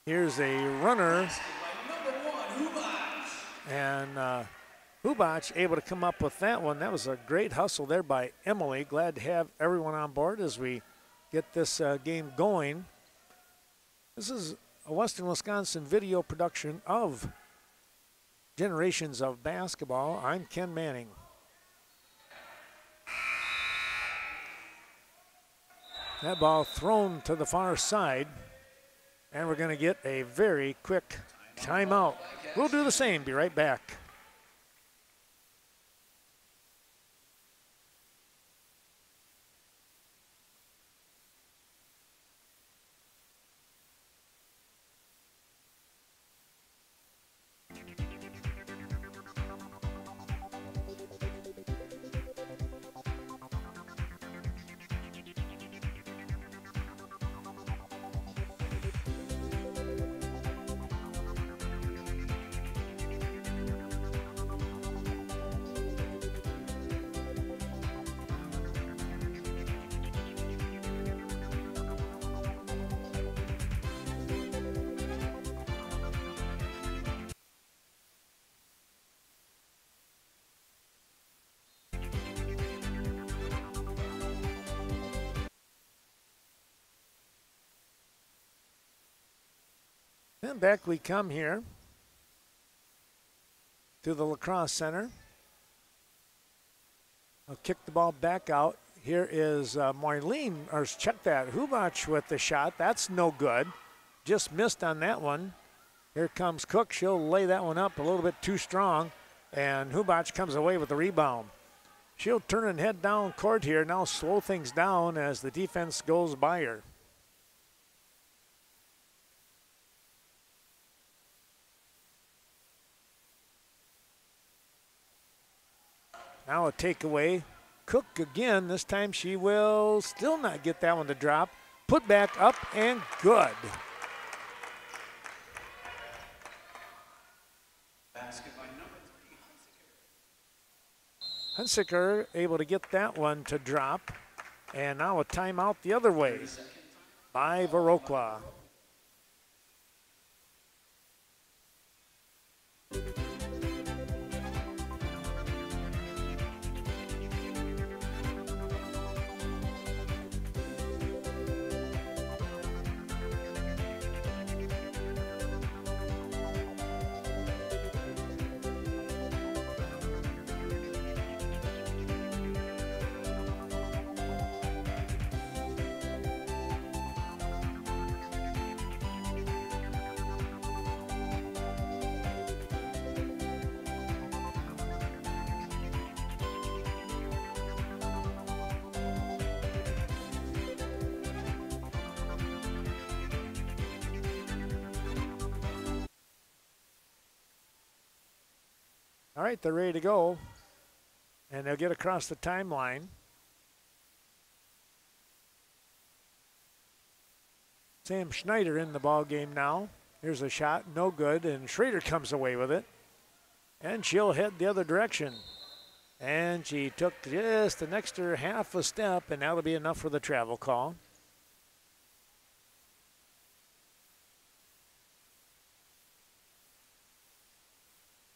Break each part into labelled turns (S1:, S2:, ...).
S1: Here's a runner. And Hubach able to come up with that one. That was a great hustle there by Emily. Glad to have everyone on board as we get this game going. This is a Western Wisconsin video production of Generations of Basketball. I'm Ken Manning. That ball thrown to the far side, and we're going to get a very quick timeout. We'll do the same. Be right back. And back we come here to the Lacrosse Center. I'll kick the ball back out. Here is Marlene, or check that, Hubach with the shot. That's no good. Just missed on that one. Here comes Cook. She'll lay that one up a little bit too strong, and Hubach comes away with the rebound. She'll turn and head down court here, now slow things down as the defense goes by her. Now a takeaway. Cook again. This time she will still not get that one to drop. Put back up and good.
S2: Basket by number 3,
S1: Hunsiker able to get that one to drop. And now a timeout the other way by Viroqua. All right, they're ready to go, and they'll get across the timeline. Sam Schneider in the ball game now. Here's a shot, no good, and Schrader comes away with it. And she'll head the other direction. And she took just an extra half a step, and that'll be enough for the travel call.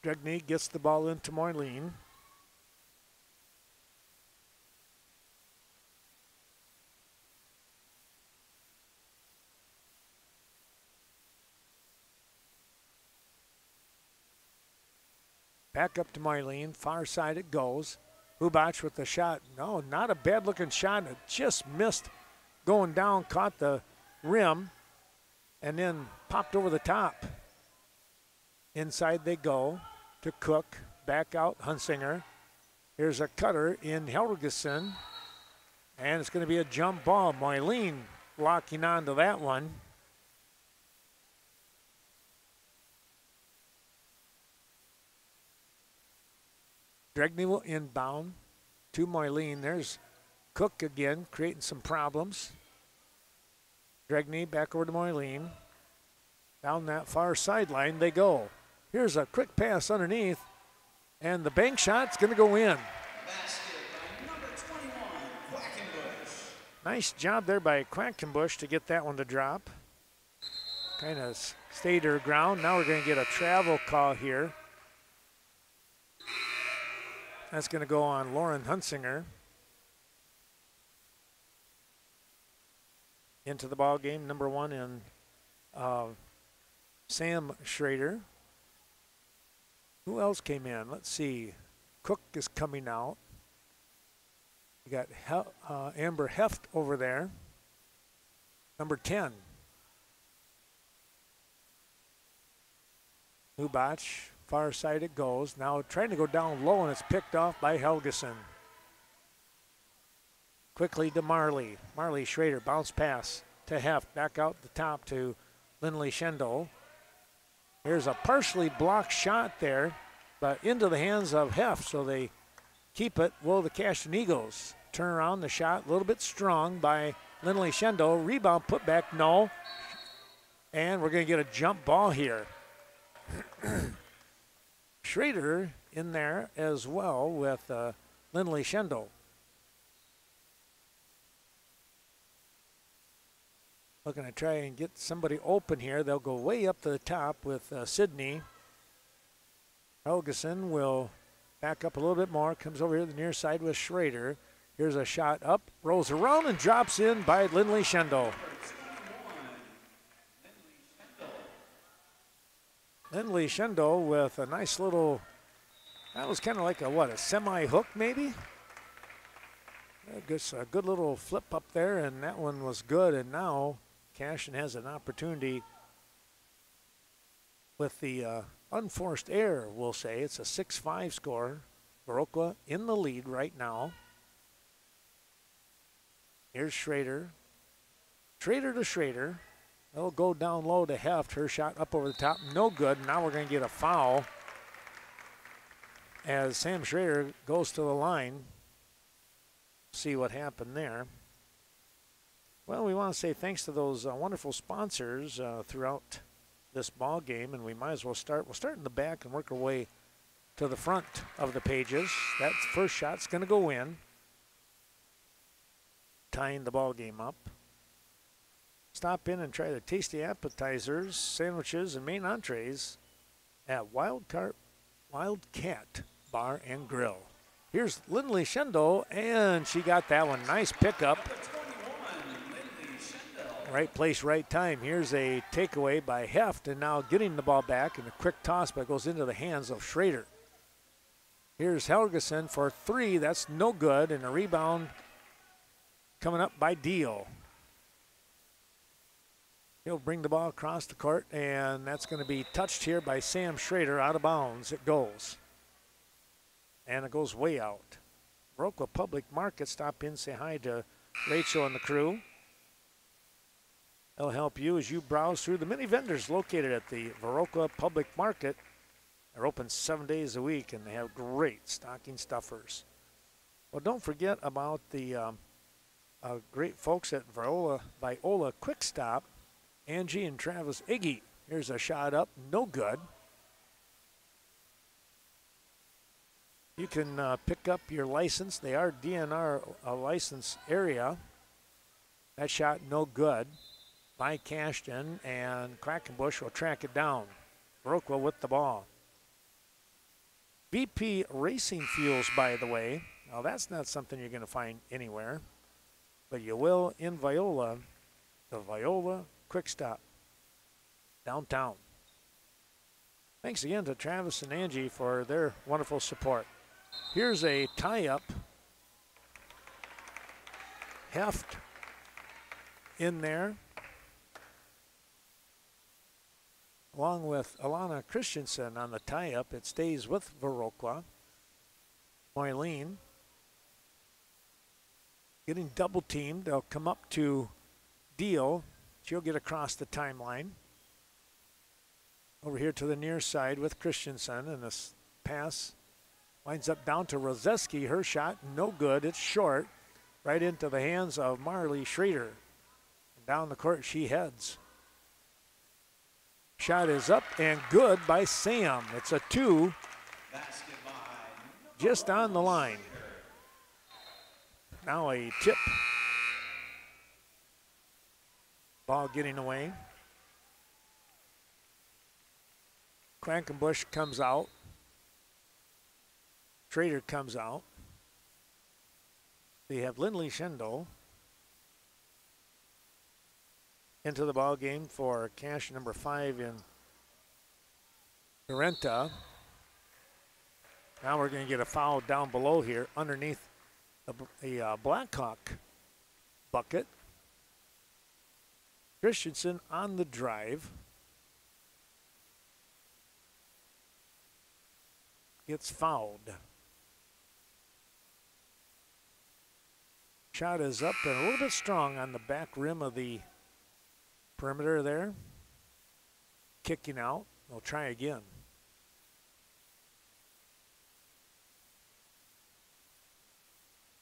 S1: Dregney gets the ball into Marlene. Back up to Marlene, far side it goes. Hubach with the shot. No, not a bad looking shot. It just missed going down, caught the rim, and then popped over the top. Inside they go to Cook, back out Hunsinger. Here's a cutter in Helgeson, and it's going to be a jump ball. Marlene locking onto that one. Dregney will inbound to Marlene. There's Cook again, creating some problems. Dregney back over to Marlene. Down that far sideline they go. Here's a quick pass underneath, and the bank shot's going to go in.
S2: basket by number 21, Quackenbush.
S1: Nice job there by Quackenbush to get that one to drop. kind of stayed her ground. Now we're going to get a travel call here. That's going to go on Lauren Hunsinger. Into the ball game, number 1 in Sam Schrader. Who else came in? Let's see. Cook is coming out. You got Amber Heft over there. Number 10. Hubach, far side it goes. Now trying to go down low, and it's picked off by Helgeson. Quickly to Marley. Marley Schrader, bounce pass to Heft. Back out the top to Lindley Schendel. Here's a partially blocked shot there, but into the hands of Heft, so they keep it. Will the Cashton Eagles turn around the shot? A little bit strong by Lindley Schendel. Rebound, put back, no. And we're going to get a jump ball here. Schrader in there as well with Lindley Schendel. Looking to try and get somebody open here. They'll go way up to the top with Sydney. Helgeson will back up a little bit more. Comes over here to the near side with Schrader. Here's a shot up. Rolls around and drops in by Lindley Schendel. Lindley Schendel with a nice little, that was kind of like a semi-hook maybe? Just a good little flip up there, and that one was good. And now Cashton has an opportunity with the unforced error, we'll say. It's a 6-5 score. Viroqua in the lead right now. Here's Schrader. Schrader to Schrader. They'll go down low to Heft. Her shot up over the top, no good. Now we're going to get a foul as Sam Schrader goes to the line. See what happened there. Well, we want to say thanks to those wonderful sponsors throughout this ball game, and we might as well start. We'll start in the back and work our way to the front of the pages. That first shot's going to go in, tying the ball game up. Stop in and try the tasty appetizers, sandwiches, and main entrees at Wildcat Bar and Grill. Here's Lindley Schendel, and she got that one. Nice pickup. Right place, right time. Here's a takeaway by Heft, and now getting the ball back, and a quick toss, but goes into the hands of Schrader. Here's Helgeson for 3. That's no good, and a rebound coming up by Deal. He'll bring the ball across the court, and that's going to be touched here by Sam Schrader. Out of bounds it goes. And it goes way out. Viroqua Public Market, stop in, say hi to Rachel and the crew. They'll help you as you browse through the many vendors located at the Viroqua Public Market. They're open 7 days a week, and they have great stocking stuffers. Well, don't forget about the great folks at Viola Quick Stop. Angie and Travis Iggy. Here's a shot up, no good. You can pick up your license. They are DNR license area. That shot no good by Cashton, and Quackenbush will track it down. Viroqua with the ball. BP Racing Fuels, by the way. Now that's not something you're going to find anywhere, but you will in Viola, the Viola Quick Stop downtown. Thanks again to Travis and Angie for their wonderful support. Here's a tie-up. Heft in there, along with Alana Christensen on the tie-up. It stays with Viroqua. Moyleen getting double-teamed. They'll come up to Deal. She'll get across the timeline. Over here to the near side with Christensen, and this pass winds up down to Rozeski. Her shot, no good. It's short. Right into the hands of Marley Schrader. And down the court she heads. Shot is up and good by Sam. It's a 2. Just on the line. Now a tip. Ball getting away. Quackenbush comes out. Schrader comes out. We have Lindley Schindel into the ball game for cash number 5 in Corenta. Now we're going to get a foul down below here underneath the Blackhawk bucket. Christensen on the drive. Gets fouled. Shot is up and a little bit strong on the back rim of the perimeter there. Kicking out. They'll try again.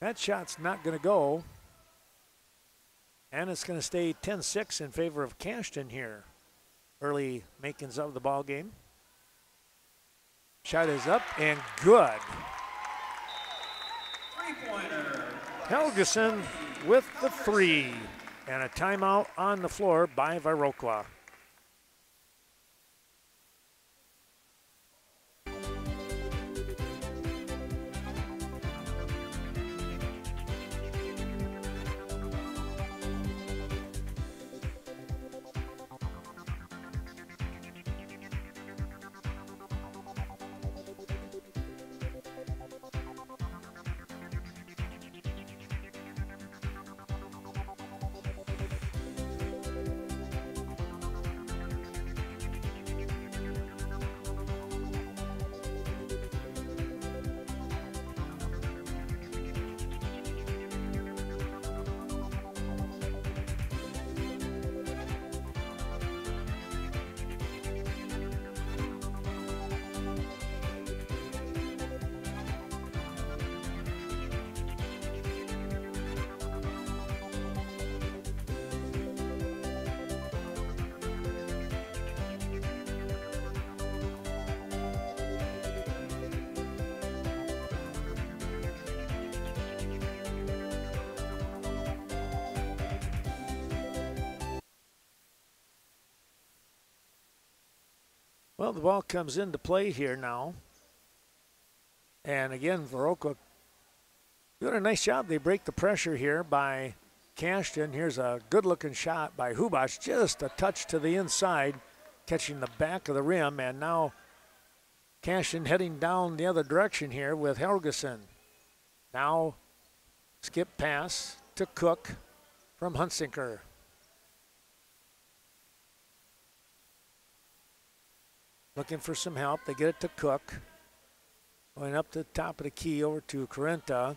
S1: That shot's not going to go. And it's going to stay 10-6 in favor of Cashton here. Early makings of the ball game. Shot is up and good.
S2: Three-pointer.
S1: Helgeson with the 3. And a timeout on the floor by Viroqua. Well, the ball comes into play here now. And again, Viroqua doing a nice job. They break the pressure here by Cashton. Here's a good-looking shot by Hubach, just a touch to the inside, catching the back of the rim. And now Cashton heading down the other direction here with Helgeson. Now skip pass to Cook from Hunsinger. Looking for some help. They get it to Cook. Going up to the top of the key over to Corenta.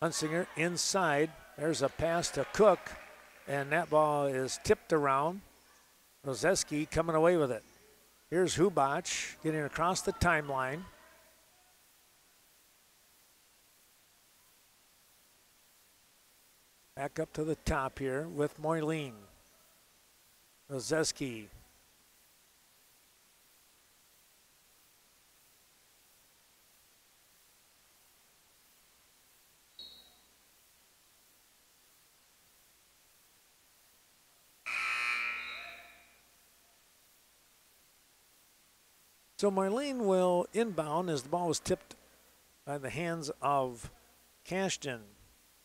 S1: Hunsinger inside. There's a pass to Cook. And that ball is tipped around. Rozeski coming away with it. Here's Hubach getting across the timeline. Back up to the top here with Moyleen. Rozeski. So Marlene will inbound as the ball was tipped by the hands of Cashton.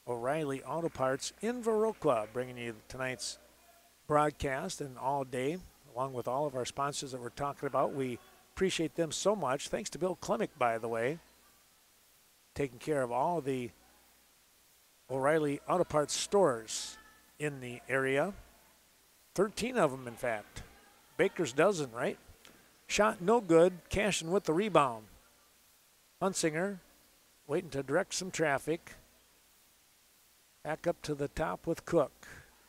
S1: O'Reilly Auto Parts in Viroqua, bringing you tonight's broadcast and all day, along with all of our sponsors that we're talking about. We appreciate them so much. Thanks to Bill Klimick, by the way, taking care of all of the O'Reilly Auto Parts stores in the area. 13 of them, in fact. Baker's dozen, right? Shot no good. Cashton with the rebound. Hunsinger waiting to direct some traffic. Back up to the top with Cook.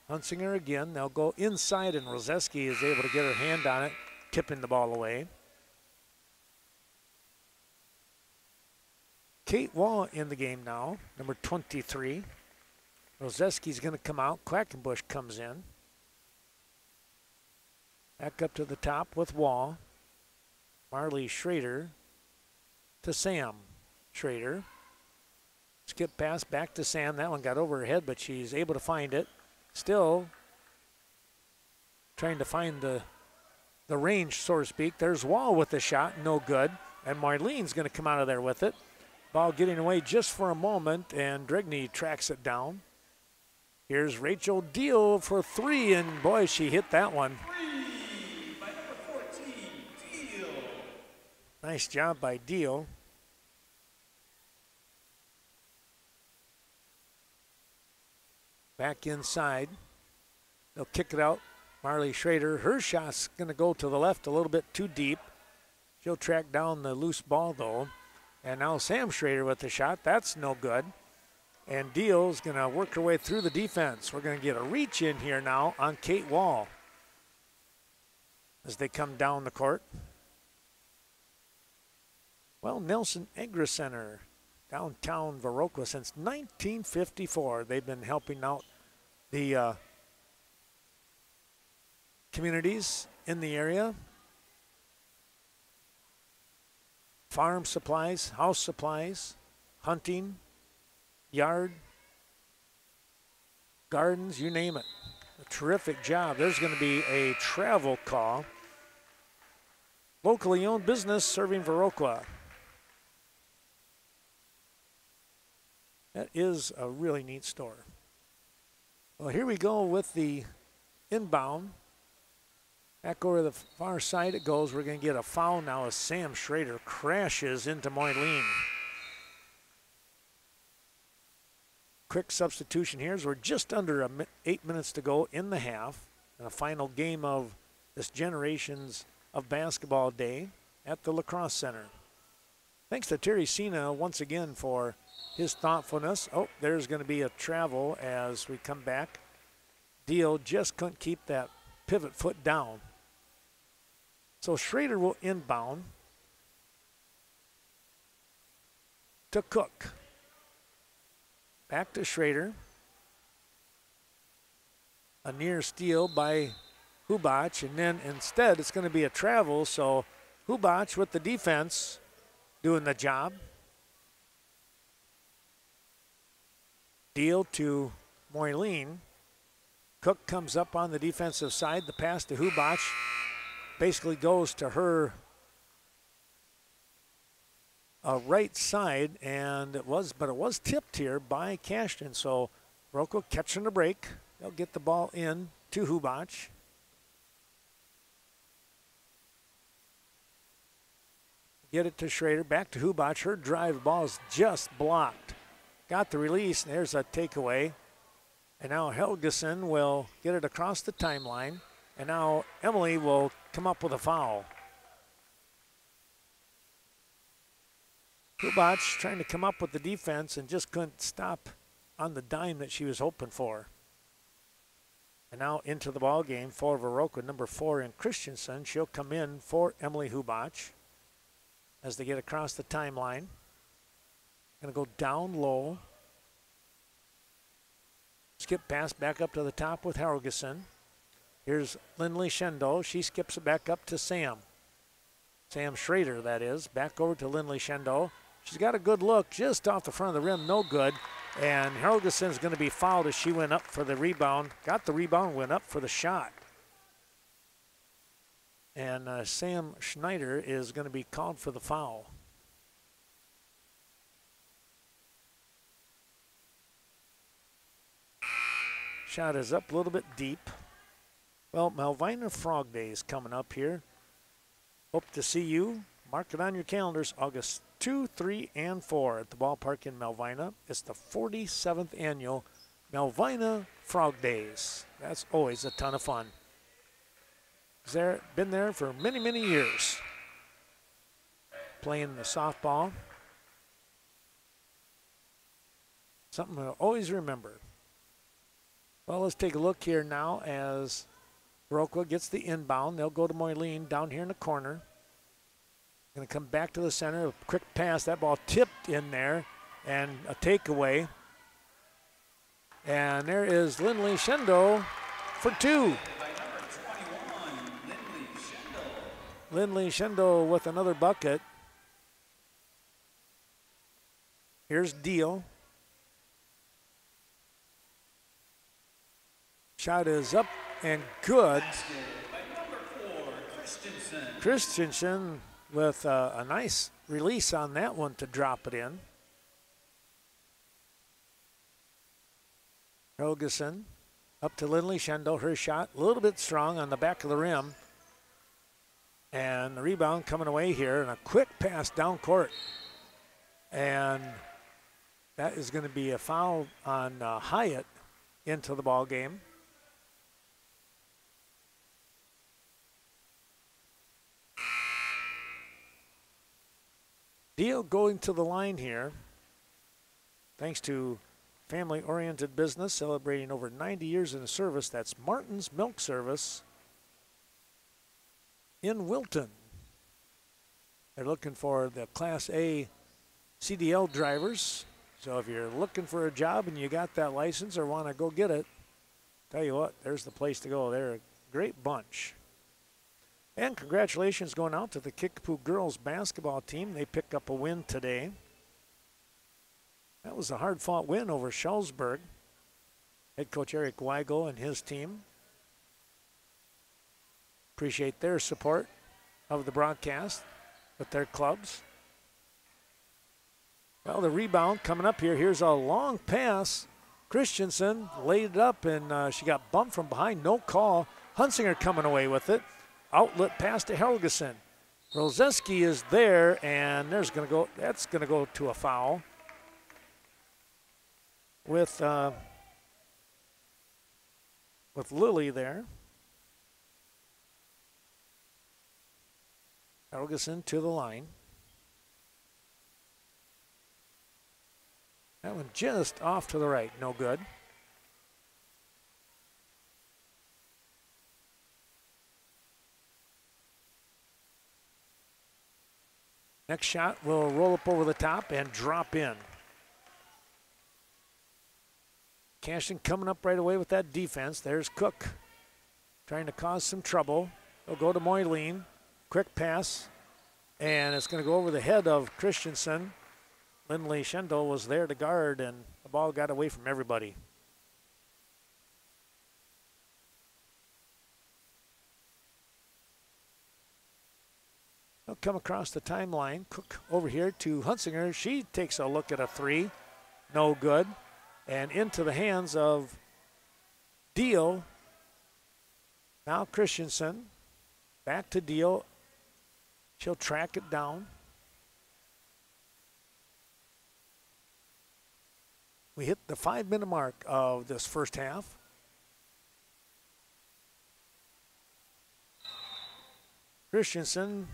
S1: Hunsinger again. They'll go inside, and Rozeski is able to get her hand on it, tipping the ball away. Kate Wall in the game now, number 23. Rozeski's going to come out. Quackenbush comes in. Back up to the top with Wall. Marley Schrader to Sam Schrader. Skip pass back to Sam. That one got over her head, but she's able to find it. Still trying to find the the range, so to speak. There's Wall with the shot, no good. And Marlene's going to come out of there with it. Ball getting away just for a moment, and Drigney tracks it down. Here's Rachel Deal for three, and boy, she hit that one.
S2: By number 14, Deal.
S1: Nice job by Deal. Back inside. They'll kick it out. Marley Schrader, her shot's going to go to the left a little bit too deep. She'll track down the loose ball, though. And now Sam Schrader with the shot. That's no good. And Deal's going to work her way through the defense. We're going to get a reach in here now on Kate Wall as they come down the court. Well, Nelson Agri Center, downtown Viroqua, since 1954. They've been helping out the communities in the area. Farm supplies, house supplies, hunting, yard, gardens, you name it. A terrific job. There's going to be a travel call. Locally owned business serving Viroqua. That is a really neat store. Well, here we go with the inbound. Back over the far side it goes. We're going to get a foul now as Sam Schrader crashes into Moyleen. Quick substitution here as we're just under 8 minutes to go in the half. And a final game of this Generations of Basketball Day at the Lacrosse Center. Thanks to Terry Sena once again for his thoughtfulness. Oh, there's going to be a travel as we come back. Deal just couldn't keep that pivot foot down. So Schrader will inbound to Cook. Back to Schrader. A near steal by Hubach, and then instead it's going to be a travel, so Hubach with the defense doing the job. Deal to Moyleen. Cook comes up on the defensive side. The pass to Hubach basically goes to her right side, and it was tipped here by Cashton. So Viroqua catching the break. They'll get the ball in to Hubach. Get it to Schrader, back to Hubach. Her drive ball is just blocked. Got the release, and there's a takeaway. And now Helgeson will get it across the timeline. And now Emily will come up with a foul. Hubach trying to come up with the defense and just couldn't stop on the dime that she was hoping for. And now into the ball game for Viroqua, number 4 in Christensen. She'll come in for Emily Hubach as they get across the timeline. Going to go down low. Skip pass back up to the top with Helgeson. Here's Lindley Shendo. She skips it back up to Sam. Sam Schrader, that is. Back over to Lindley Shendo. She's got a good look just off the front of the rim. No good. And Helgeson's going to be fouled as she went up for the rebound. Got the rebound, went up for the shot. And Sam Schneider is going to be called for the foul. Shot is up a little bit deep. Well, Malvina Frog Day is coming up here. Hope to see you. Mark it on your calendars, August 2, 3, and 4 at the ballpark in Malvina. It's the 47th annual Malvina Frog Days. That's always a ton of fun. Been there for many, many years. Playing the softball. Something to always remember. Well, let's take a look here now as Viroqua gets the inbound. They'll go to Moyleen down here in the corner. Going to come back to the center. A quick pass. That ball tipped in there and a takeaway. And there is Lindley Shendo for 2. Lindley Shendo with another bucket. Here's Deal. Shot is up and good. Christensen with a nice release on that one to drop it in. Helgeson up to Lindley Schindel. Her shot a little bit strong on the back of the rim. And the rebound coming away here, and a quick pass down court. And that is going to be a foul on Hyatt into the ball game. Deal going to the line here, thanks to family-oriented business celebrating over 90 years in the service. That's Martin's Milk Service in Wilton. They're looking for the Class A CDL drivers. So if you're looking for a job and you got that license or want to go get it, tell you what, there's the place to go. They're a great bunch. And congratulations going out to the Kickapoo girls basketball team. They picked up a win today. That was a hard-fought win over Schulzberg. Head coach Eric Weigel and his team. Appreciate their support of the broadcast with their clubs. Well, the rebound coming up here. Here's a long pass. Christensen laid it up, and she got bumped from behind. No call. Hunsinger coming away with it. Outlet pass to Helgeson. Rozeski is there, and that's going to go to a foul with Lily there. Helgeson to the line. That one just off to the right, no good. Next shot will roll up over the top and drop in. Cashton coming up right away with that defense. There's Cook trying to cause some trouble. They'll go to Moyleen. Quick pass, and it's going to go over the head of Christensen. Lindley Schindel was there to guard, and the ball got away from everybody. They'll come across the timeline. Cook over here to Hunsinger. She takes a look at a three. No good. And into the hands of Deal. Now Christensen. Back to Deal. She'll track it down. We hit the 5-minute mark of this first half. Christensen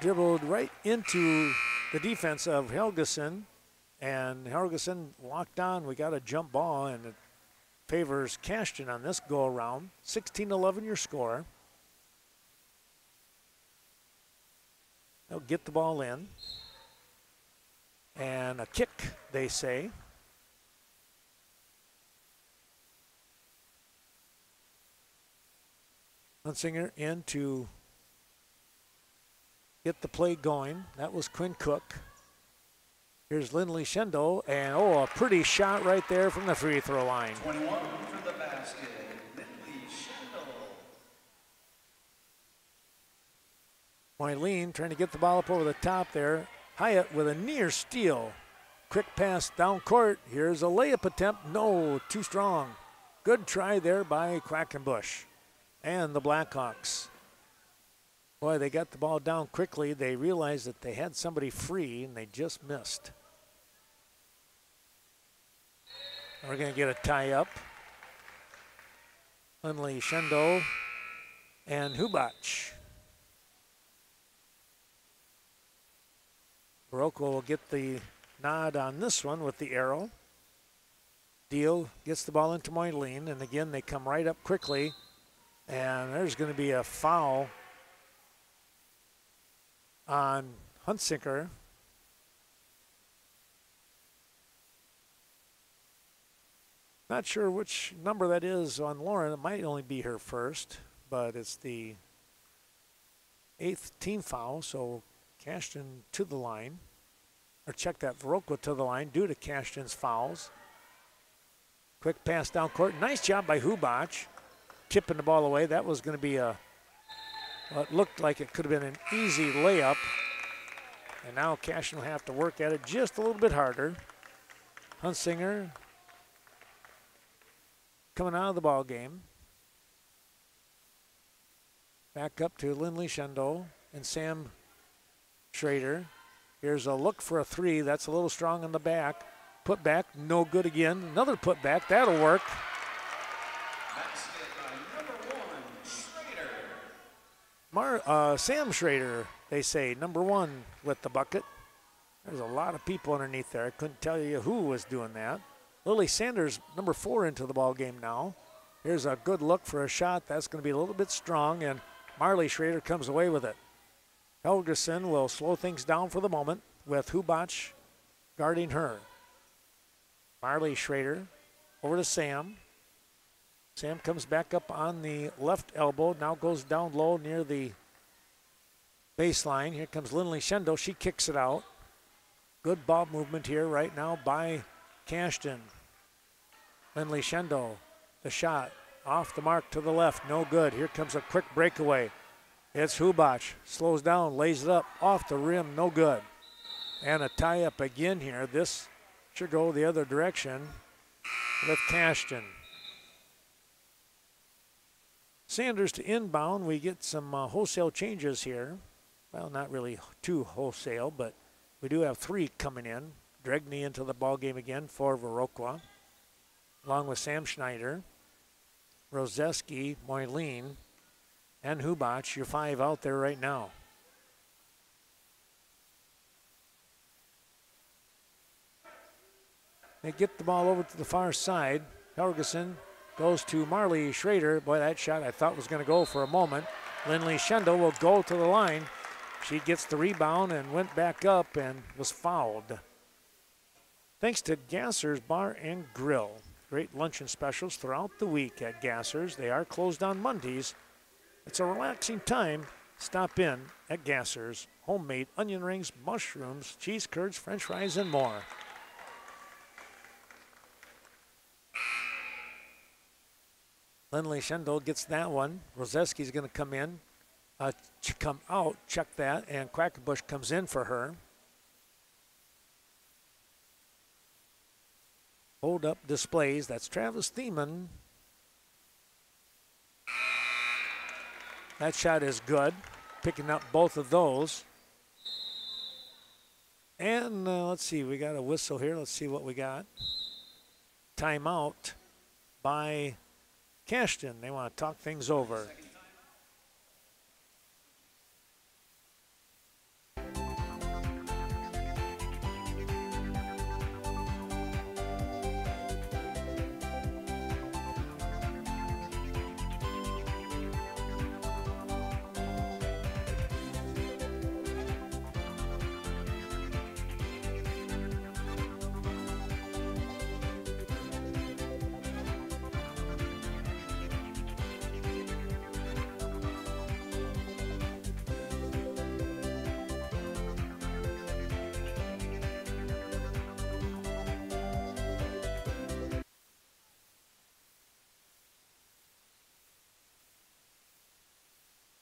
S1: dribbled right into the defense of Helgeson, and Helgeson locked on. We got a jump ball, and it favors Cashton on this go-around. 16-11 your score. They'll get the ball in. And a kick, they say. Hunsinger in to get the play going. That was Quinn Cook. Here's Lindley Schindel, and a pretty shot right there from the free throw line.
S2: 21 for the basket, Lindley Schindel.
S1: Moyleen trying to get the ball up over the top there. Hyatt with a near steal. Quick pass down court. Here's a layup attempt. No, too strong. Good try there by Quackenbush and the Blackhawks. Boy, they got the ball down quickly. They realized that they had somebody free, and they just missed. We're going to get a tie-up. Lindley Schindel and Hubach. Viroqua will get the nod on this one with the arrow. Deal gets the ball into Moyleen, and again they come right up quickly, and there's going to be a foul on Hunsinger. Not sure which number that is on Lauren. It might only be her first, but it's the 8th team foul, so Cashton to the line, or check that, Viroqua to the line due to Cashton's fouls. Quick pass down court. Nice job by Hubach, tipping the ball away. That was going to be a Well, it looked like it could have been an easy layup. And now Cashton will have to work at it just a little bit harder. Hunsinger coming out of the ball game. Back up to Lindley Shendo and Sam Schrader. Here's a look for a three. That's a little strong on the back. Put back, no good again. Another put back, that'll work.
S2: Basket by number 1, Schrader.
S1: Sam Schrader, they say, number 1 with the bucket. There's a lot of people underneath there. I couldn't tell you who was doing that. Lily Sanders, number 4 into the ball game now. Here's a good look for a shot. That's going to be a little bit strong, and Marley Schrader comes away with it. Helgeson will slow things down for the moment with Hubach guarding her. Marley Schrader over to Sam. Sam comes back up on the left elbow, now goes down low near the baseline. Here comes Lindley Shendo. She kicks it out. Good ball movement here right now by Cashton. Lindley Shendo, the shot off the mark to the left, no good. Here comes a quick breakaway. It's Hubach, slows down, lays it up, off the rim, no good. And a tie-up again here. This should go the other direction with Cashton. Sanders to inbound. We get some wholesale changes here. Well, not really too wholesale, but we do have 3 coming in. Dregney into the ball game again for Viroqua, along with Sam Schneider, Rozeski, Moyleen, and Hubach, your 5 out there right now. They get the ball over to the far side. Helgeson goes to Marley Schrader. Boy, that shot I thought was going to go for a moment. Lindley Shendo will go to the line. She gets the rebound and went back up and was fouled. Thanks to Gasser's Bar and Grill. Great luncheon specials throughout the week at Gasser's. They are closed on Mondays. It's a relaxing time. Stop in at Gasser's. Homemade onion rings, mushrooms, cheese curds, french fries, and more. Lindley Shendo gets that one. Rozeski's going to come in, come out, check that, and Quackenbush comes in for her. Hold up displays. That's Travis Thiemann. That shot is good. Picking up both of those. And let's see, we got a whistle here. Let's see what we got. Timeout by Cashton. They want to talk things over.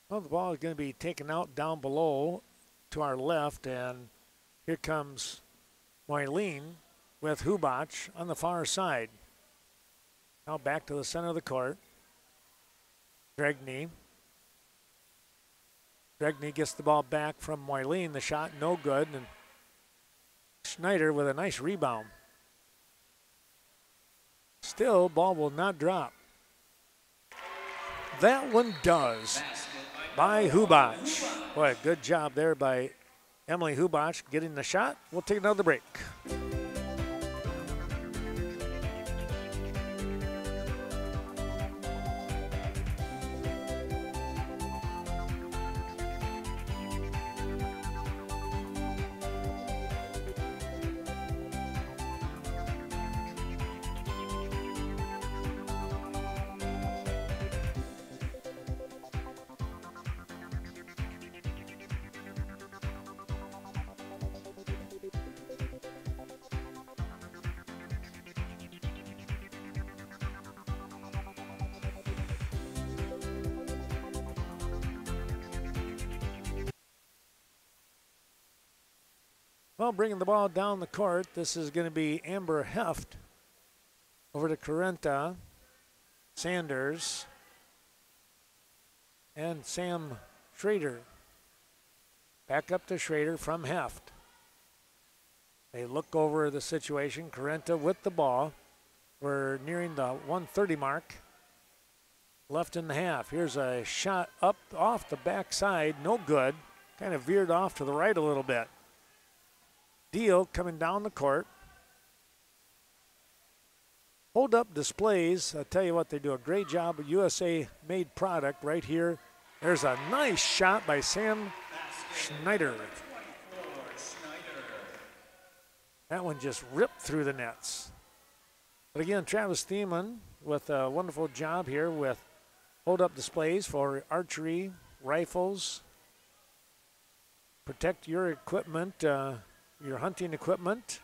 S1: Well, the ball is going to be taken out down below to our left, and here comes Moyleen with Hubach on the far side. Now back to the center of the court. Dregney. Dregney gets the ball back from Moyleen. The shot no good, and Schneider with a nice rebound. Still, ball will not drop. That one does. By Hubach. Boy, good job there by Emily Hubach getting the shot. We'll take another break. Well, bringing the ball down the court, this is going to be Amber Heft over to Corenta, Sanders, and Sam Schrader. Back up to Schrader from Heft. They look over the situation. Corenta with the ball. We're nearing the 1:30 mark. Left in the half. Here's a shot up off the backside. No good. Kind of veered off to the right a little bit. Deal coming down the court. Hold up displays. I'll tell you what, they do a great job of USA made product right here. There's a nice shot by Sam Schneider. That one just ripped through the nets. But again, Travis Thiemann with a wonderful job here with hold-up displays for archery, rifles. Protect your equipment, your hunting equipment.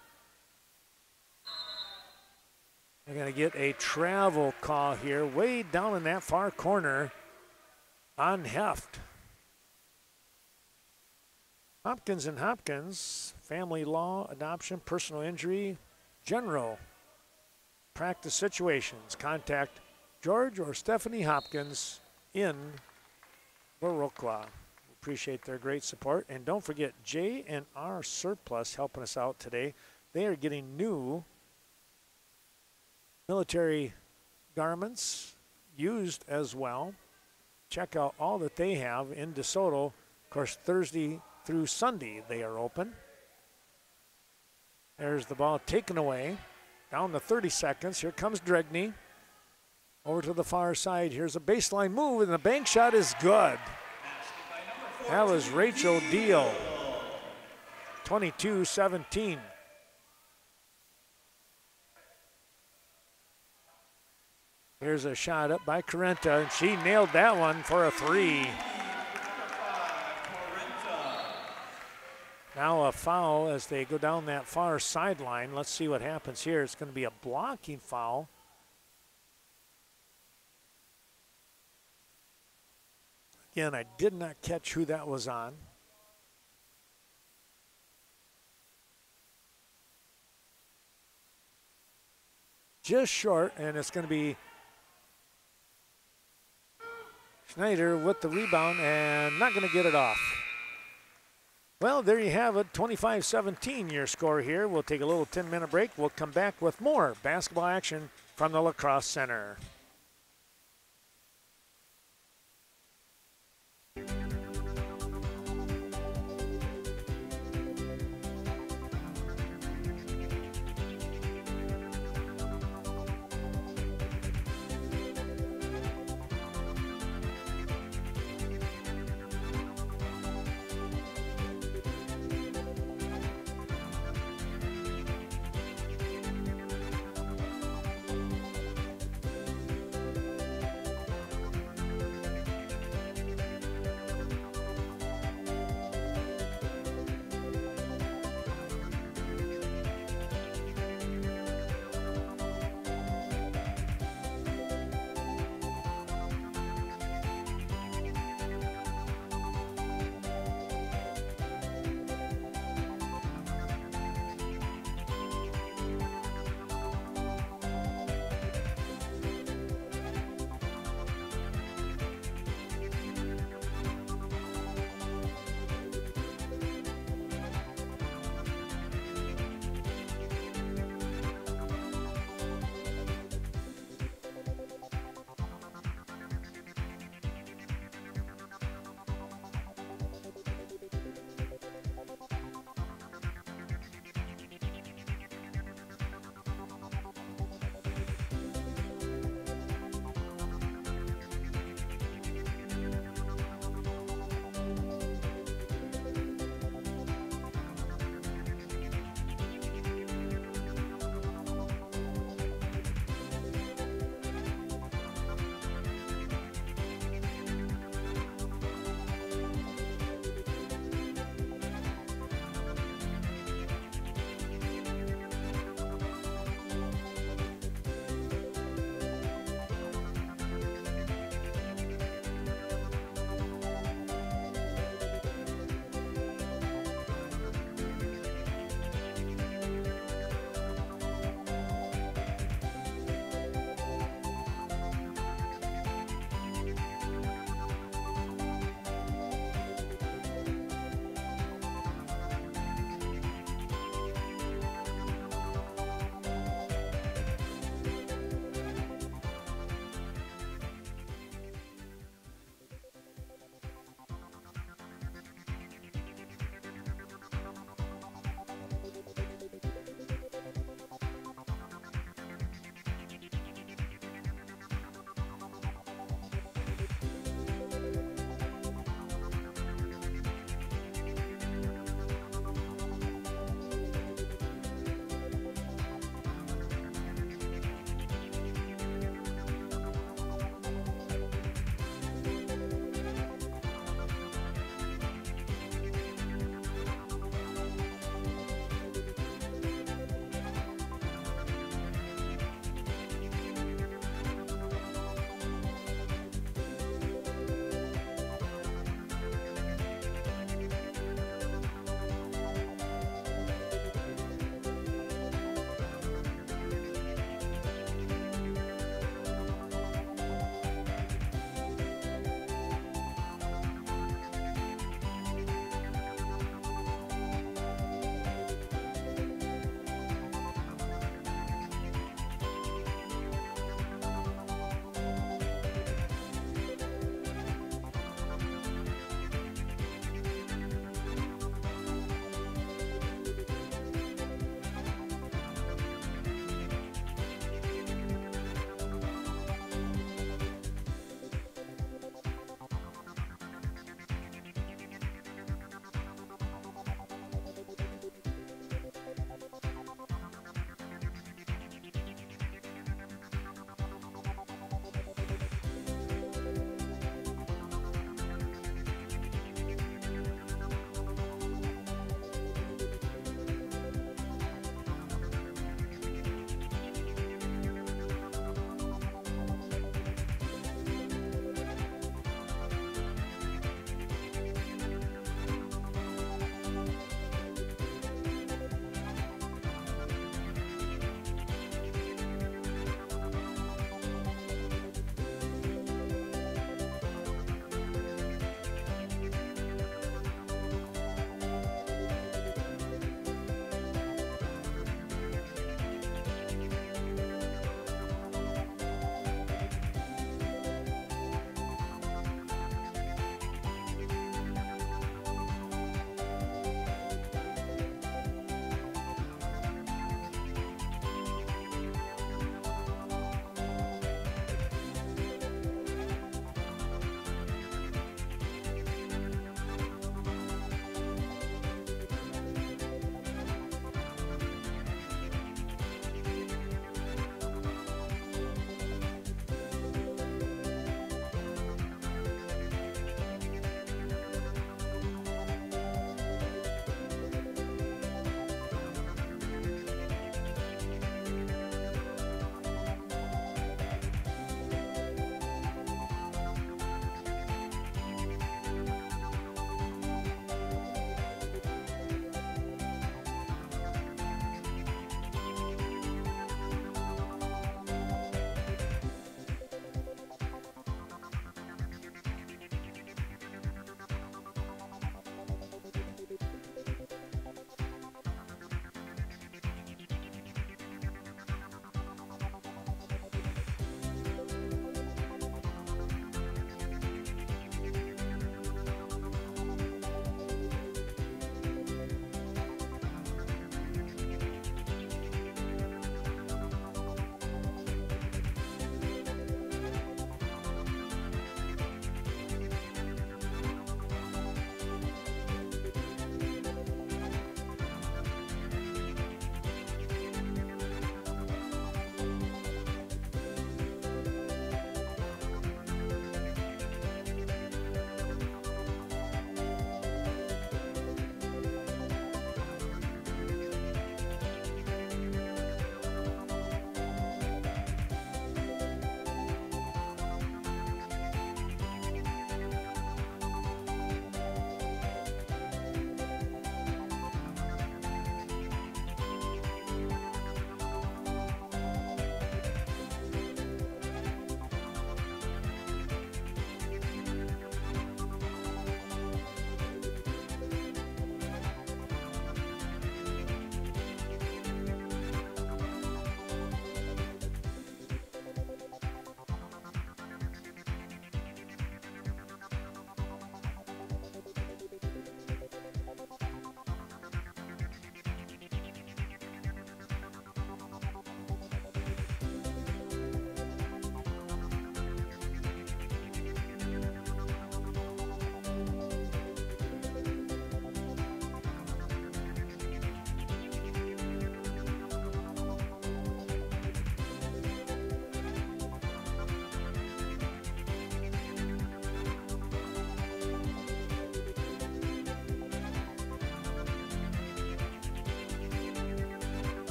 S1: They're going to get a travel call here way down in that far corner on Heft. Hopkins and Hopkins, family law, adoption, personal injury, general practice situations. Contact George or Stephanie Hopkins in Viroqua. Appreciate their great support. And don't forget J&R Surplus helping us out today. They are getting new military garments, used as well. Check out all that they have in DeSoto. Of course, Thursday through Sunday they are open. There's the ball taken away. Down to 30 seconds. Here comes Dregney. Over to the far side. Here's a baseline move, and the bank shot is good. That was Rachel Deal. 22-17. Here's a shot up by Corenta, and she nailed that one for a three. Now a foul as they go down that far sideline. Let's see what happens here. It's going to be a blocking foul. Again, I did not catch who that was on. Just short, and it's going to be Schneider with the rebound and not going to get it off. Well, there you have it, 25-17 your score here. We'll take a little 10-minute break. We'll come back with more basketball action from the Lacrosse Center.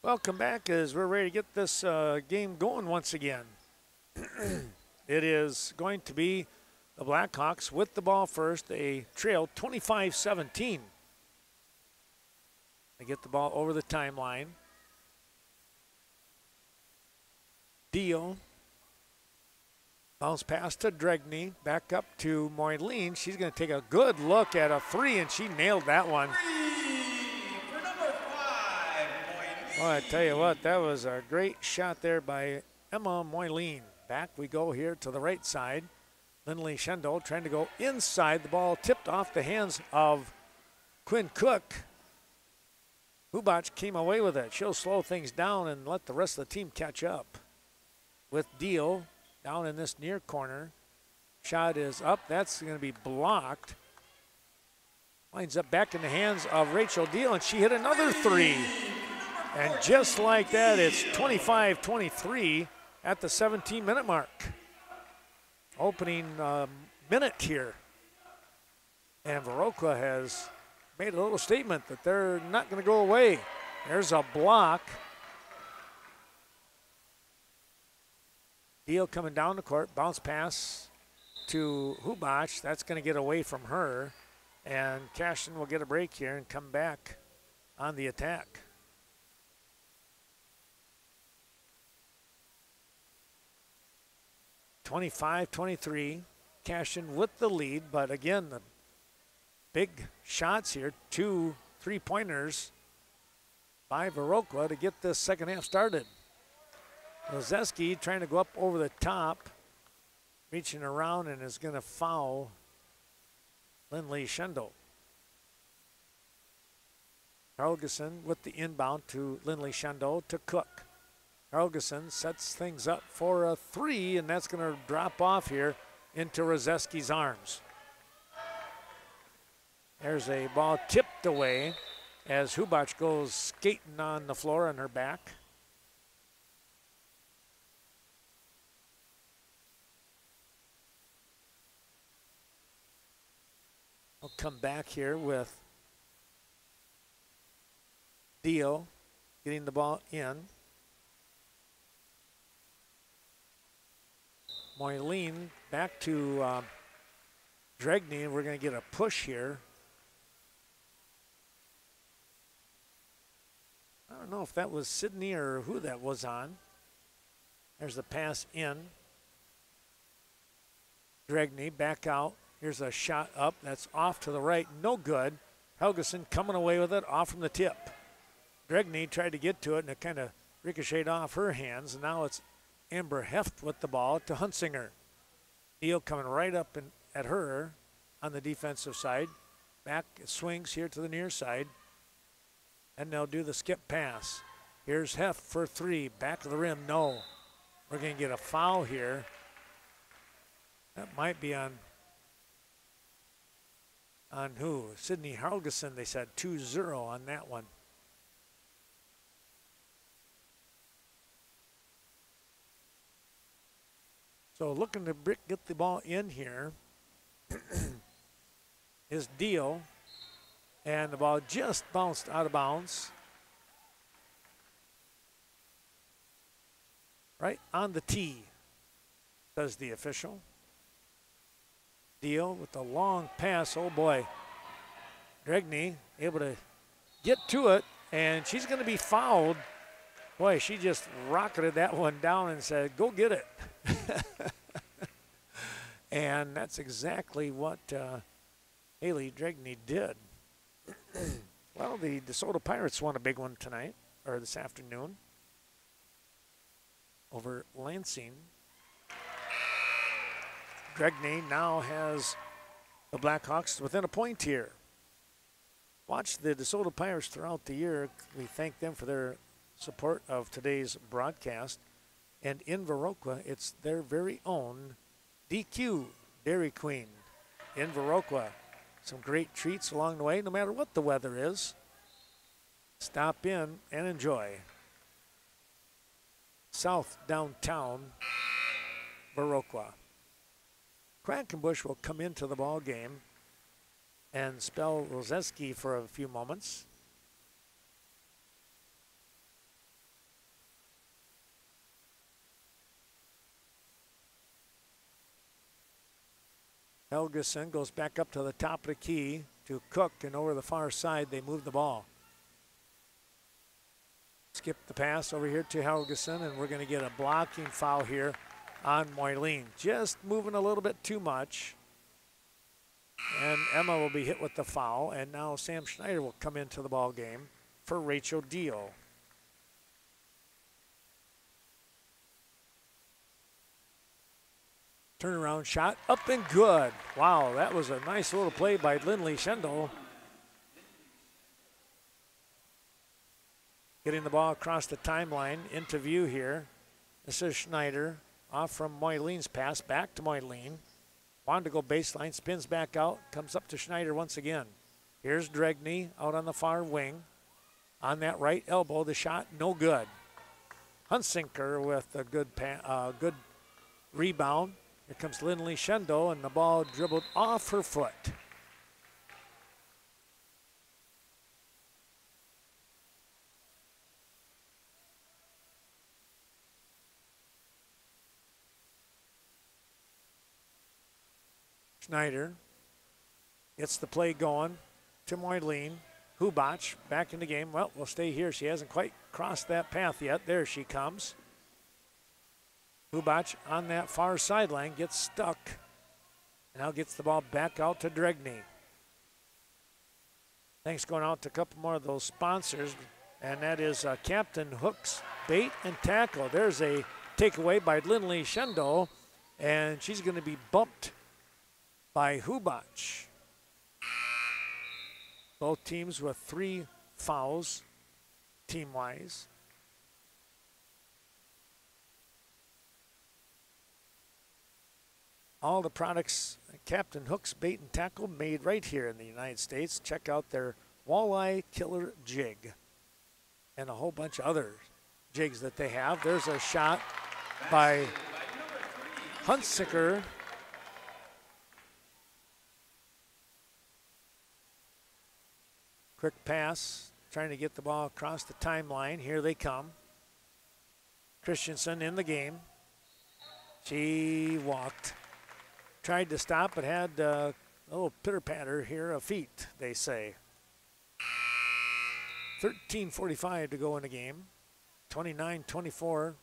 S1: Welcome back as we're ready to get this game going once again. It is going to be the Blackhawks with the ball first. They trail 25-17. They get the ball over the timeline. Deal. Bounce pass to Dregney. Back up to Moyleen. She's going to take a good look at a three, and she nailed that one. Well, I tell you what, that was a great shot there by Emma Moyleen. Back we go here to the right side. Lindley Schendel trying to go inside. The ball tipped off the hands of Quinn Cook. Hubach came away with it. She'll slow things down and let the rest of the team catch up. With Deal down in this near corner. Shot is up. That's going to be blocked. Lines up back in the hands of Rachel Deal, and she hit another three. And just like that, it's 25-23 at the 17-minute mark. Opening minute here. And Viroqua has made a little statement that they're not going to go away. There's a block. Deal coming down the court, bounce pass to Hubach. That's going to get away from her. And Cashton will get a break here and come back on the attack. 25-23, Cashton with the lead, but again, the big shots here, 2 3-pointers by Viroqua to get this second half started. Lozeski trying to go up over the top, reaching around, and is going to foul Lindley Schendel. Helgeson with the inbound to Lindley Schendel to Cook. Helgeson sets things up for a three, and that's going to drop off here into Rozeski's arms. There's a ball tipped away as Hubach goes skating on the floor on her back. I'll come back here with Deal getting the ball in. Moyleen back to Dregney. We're going to get a push here. I don't know if that was Sydney or who that was on. There's the pass in. Dregney back out. Here's a shot up. That's off to the right. No good. Helgeson coming away with it off from the tip. Dregney tried to get to it, and it kind of ricocheted off her hands. And now it's Amber Heft with the ball to Hunsinger. Deal coming right up at her on the defensive side. Back swings here to the near side. And they'll do the skip pass. Here's Heft for three. Back of the rim, no. We're going to get a foul here. That might be on who? Sydney Helgeson, they said 2-0 on that one. So looking to get the ball in here is Deal. And the ball just bounced out of bounds. Right on the tee, says the official. Deal with the long pass. Oh boy. Dregney able to get to it, and she's going to be fouled. Boy, she just rocketed that one down and said, go get it. And that's exactly what Haley Dregney did. Well, the DeSoto Pirates won a big one tonight, or this afternoon, over Lansing. Dregney now has the Blackhawks within a point here. Watch the DeSoto Pirates throughout the year. We thank them for their support of today's broadcast. And in Viroqua, it's their very own DQ Dairy Queen in Viroqua. Some great treats along the way, no matter what the weather is. Stop in and enjoy. South downtown Viroqua. Quackenbush will come into the ball game and spell Rozeski for a few moments. Helgeson goes back up to the top of the key to Cook, and over the far side they move the ball. Skip the pass over here to Helgeson, and we're going to get a blocking foul here on Moyleen. Just moving a little bit too much. And Emma will be hit with the foul, and now Sam Schneider will come into the ball game for Rachel Deal. Turnaround shot, up and good. Wow, that was a nice little play by Lindley Schendel. Getting the ball across the timeline into view here. This is Schneider off from Moyleen's pass, back to Moyleen. Wanted to go baseline, spins back out, comes up to Schneider once again. Here's Dregney out on the far wing. On that right elbow, the shot no good. Hunsinger with a good rebound. Here comes Lindley Schendel, and the ball dribbled off her foot. Schneider gets the play going to Moyleen. Hubach back in the game. Well, we'll stay here. She hasn't quite crossed that path yet. There she comes. Hubach on that far sideline gets stuck. Now gets the ball back out to Dregney. Thanks going out to a couple more of those sponsors, and that is Captain Hook's Bait and Tackle. There's a takeaway by Lindley Schendel, and she's going to be bumped by Hubach. Both teams with 3 fouls, team-wise. All the products Captain Hook's Bait and Tackle made right here in the United States. Check out their Walleye Killer Jig and a whole bunch of other jigs that they have. There's a shot by Hunsicker. Quick pass, trying to get the ball across the timeline. Here they come. Christensen in the game. She walked. Tried to stop, but had a little pitter-patter here of feet, they say. 13:45 to go in the game. 29-24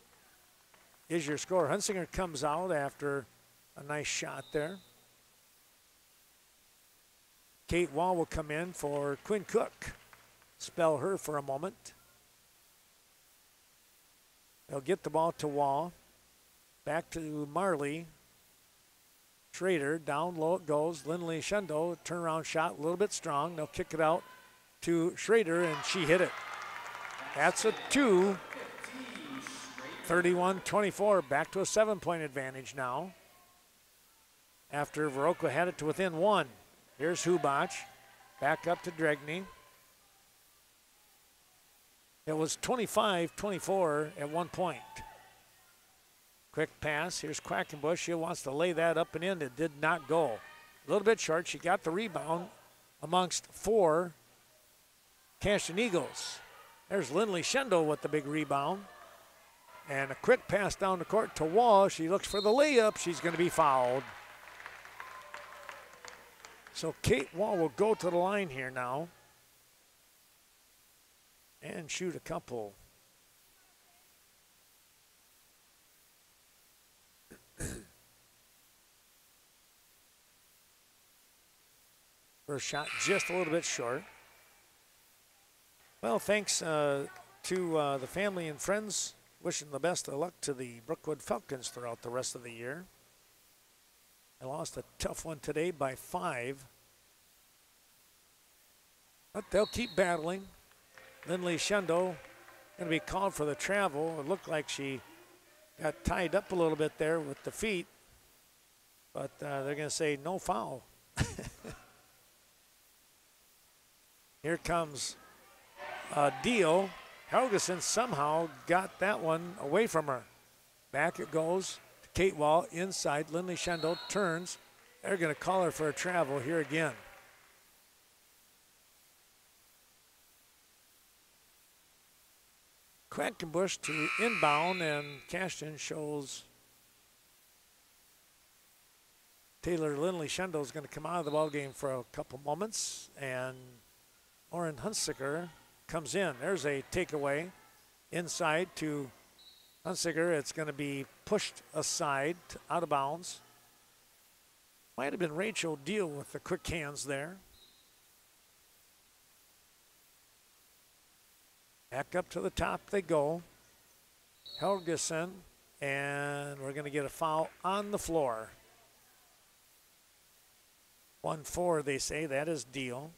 S1: is your score. Hunsinger comes out after a nice shot there. Kate Wall will come in for Quinn Cook. Spell her for a moment. They'll get the ball to Wall. Back to Marley. Schrader, down low it goes. Lindley Schendel, turnaround shot, a little bit strong. They'll kick it out to Schrader, and she hit it. That's a 2. 31-24, back to a 7-point advantage now. After Viroqua had it to within 1. Here's Hubach, back up to Dregney. It was 25-24 at one point. Quick pass, here's Quackenbush. She wants to lay that up and in. It did not go. A little bit short. She got the rebound amongst 4 Cashton Eagles. There's Lindley Schendel with the big rebound. And a quick pass down the court to Wall. She looks for the layup. She's going to be fouled. So Kate Wall will go to the line here now and shoot a couple. First shot just a little bit short. Well, thanks to the family and friends. Wishing the best of luck to the Brookwood Falcons throughout the rest of the year. They lost a tough one today by 5. But they'll keep battling. Lindley Schendel going to be called for the travel. It looked like she got tied up a little bit there with the feet. But they're going to say no foul. Here comes Deal. Helgeson somehow got that one away from her. Back it goes to Kate Wall inside. Lindley Schendel turns. They're going to call her for a travel here again. Quackenbush to inbound, and Cashton shows Taylor Lindley Schendel is going to come out of the ball game for a couple moments, and Lauren Hunsicker comes in. There's a takeaway inside to Hunsicker. It's going to be pushed aside, out of bounds. Might have been Rachel Deal with the quick hands there. Back up to the top they go. Helgeson, and we're going to get a foul on the floor. 1-4, they say. That is Deal.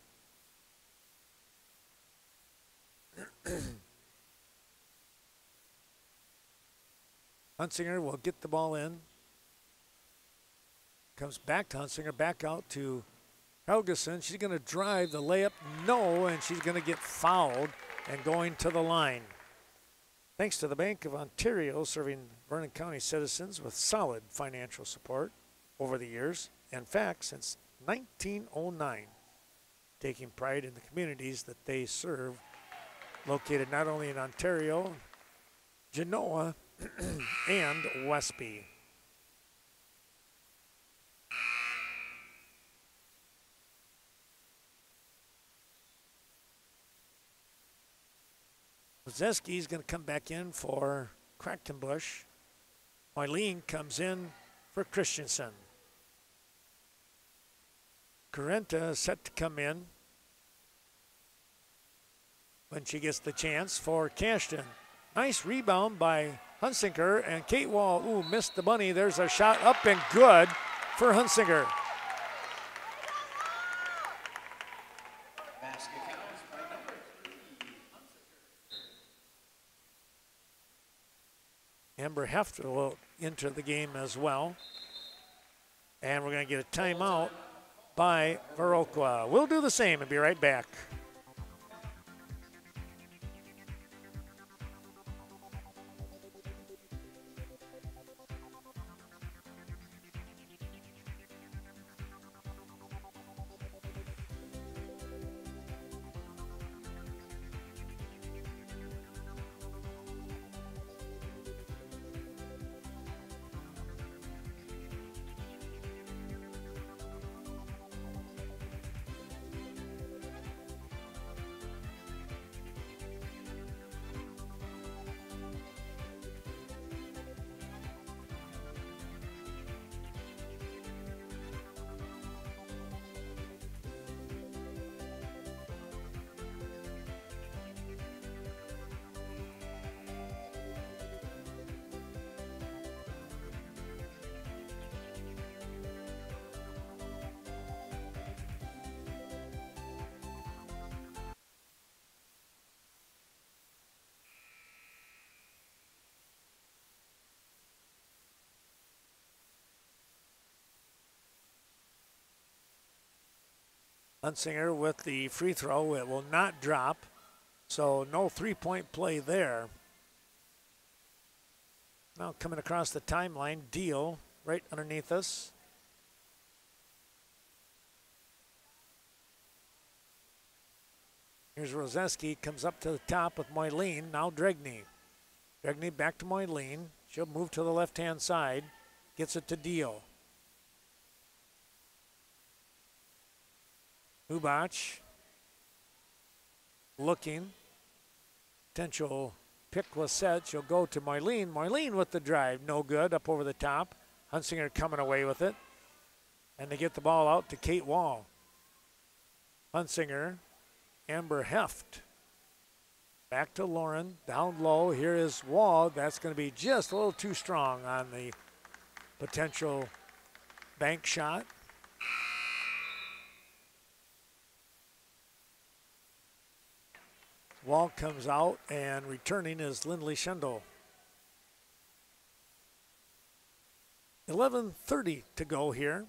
S1: Hunsinger will get the ball in. Comes back to Hunsinger, back out to Helgeson. She's going to drive the layup. No, and she's going to get fouled and going to the line. Thanks to the Bank of Ontario, serving Vernon County citizens with solid financial support over the years. In fact, since 1909, taking pride in the communities that they serve, located not only in Ontario, Genoa, and Westby. Zeski is going to come back in for Quackenbush. Eileen comes in for Christensen. Carenta set to come in when she gets the chance for Cashton. Nice rebound by Hunsinger, and Kate Wall, missed the bunny. There's a shot up and good for Hunsinger.
S2: Basket counts by number 3.
S1: Amber Hefter will enter the game as well. And we're going to get a timeout by Viroqua. We'll do the same and be right back. Hunsinger with the free throw. It will not drop, so no three-point play there. Now coming across the timeline, Deal right underneath us. Here's Roseski, comes up to the top with Moyleen, now Dregney. Dregney back to Moyleen. She'll move to the left-hand side, gets it to Deal. Hubach looking. Potential pick was set. She'll go to Moyleen. Moyleen with the drive. No good. Up over the top. Hunsinger coming away with it. And they get the ball out to Kate Wall. Hunsinger. Amber Heft. Back to Lauren. Down low. Here is Wall. That's going to be just a little too strong on the potential bank shot. Wall comes out, and returning is Lindley Schendel. 11:30 to go here.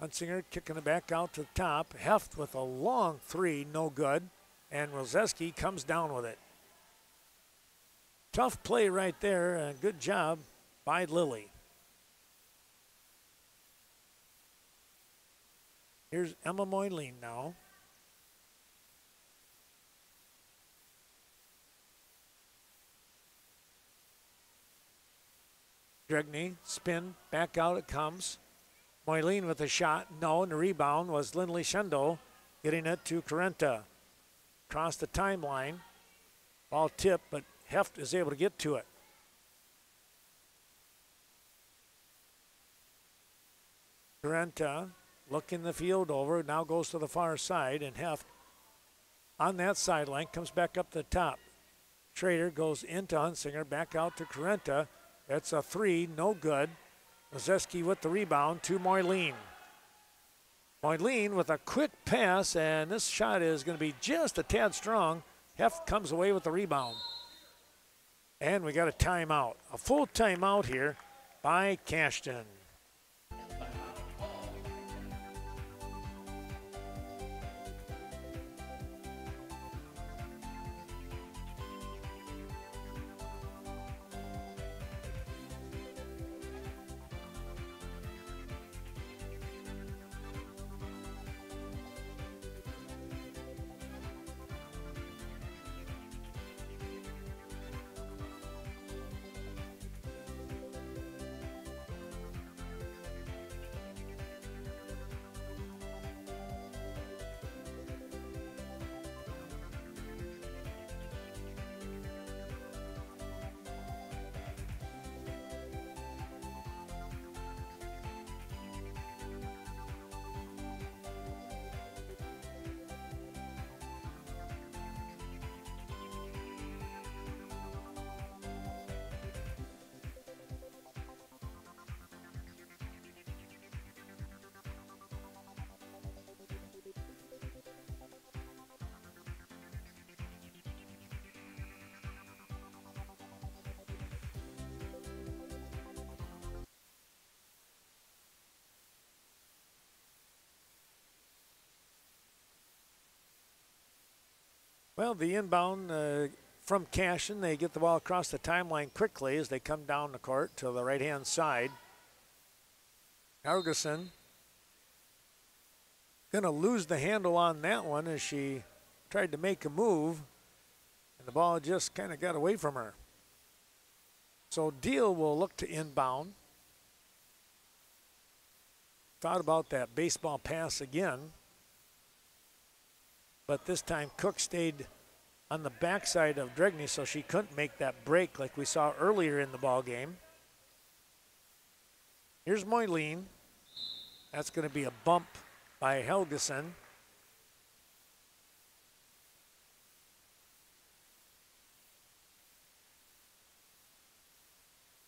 S1: Hunsinger kicking it back out to the top. Heft with a long three, no good. And Roseski comes down with it. Tough play right there, and good job by Lily. Here's Emma Moyleen now. Dregney, spin, back out it comes. Moyleen with a shot, no, and the rebound was Lindley Shendo getting it to Carenta. Across the timeline, ball tipped, but Heft is able to get to it. Carenta looking the field over, now goes to the far side, and Heft on that sideline comes back up the top. Schrader goes into Hunsinger, back out to Carenta. That's a three, no good. Rozeski with the rebound to Moyleen. Moyleen with a quick pass, and this shot is going to be just a tad strong. Heft comes away with the rebound. And we got a timeout, a full timeout here by Cashton. Well, the inbound from Cashton, they get the ball across the timeline quickly as they come down the court to the right-hand side. Helgeson going to lose the handle on that one as she tried to make a move, and the ball just kind of got away from her. So Deal will look to inbound. Thought about that baseball pass again, but this time Cook stayed on the backside of Dregney, so she couldn't make that break like we saw earlier in the ball game. Here's Moyleen. That's going to be a bump by Helgeson.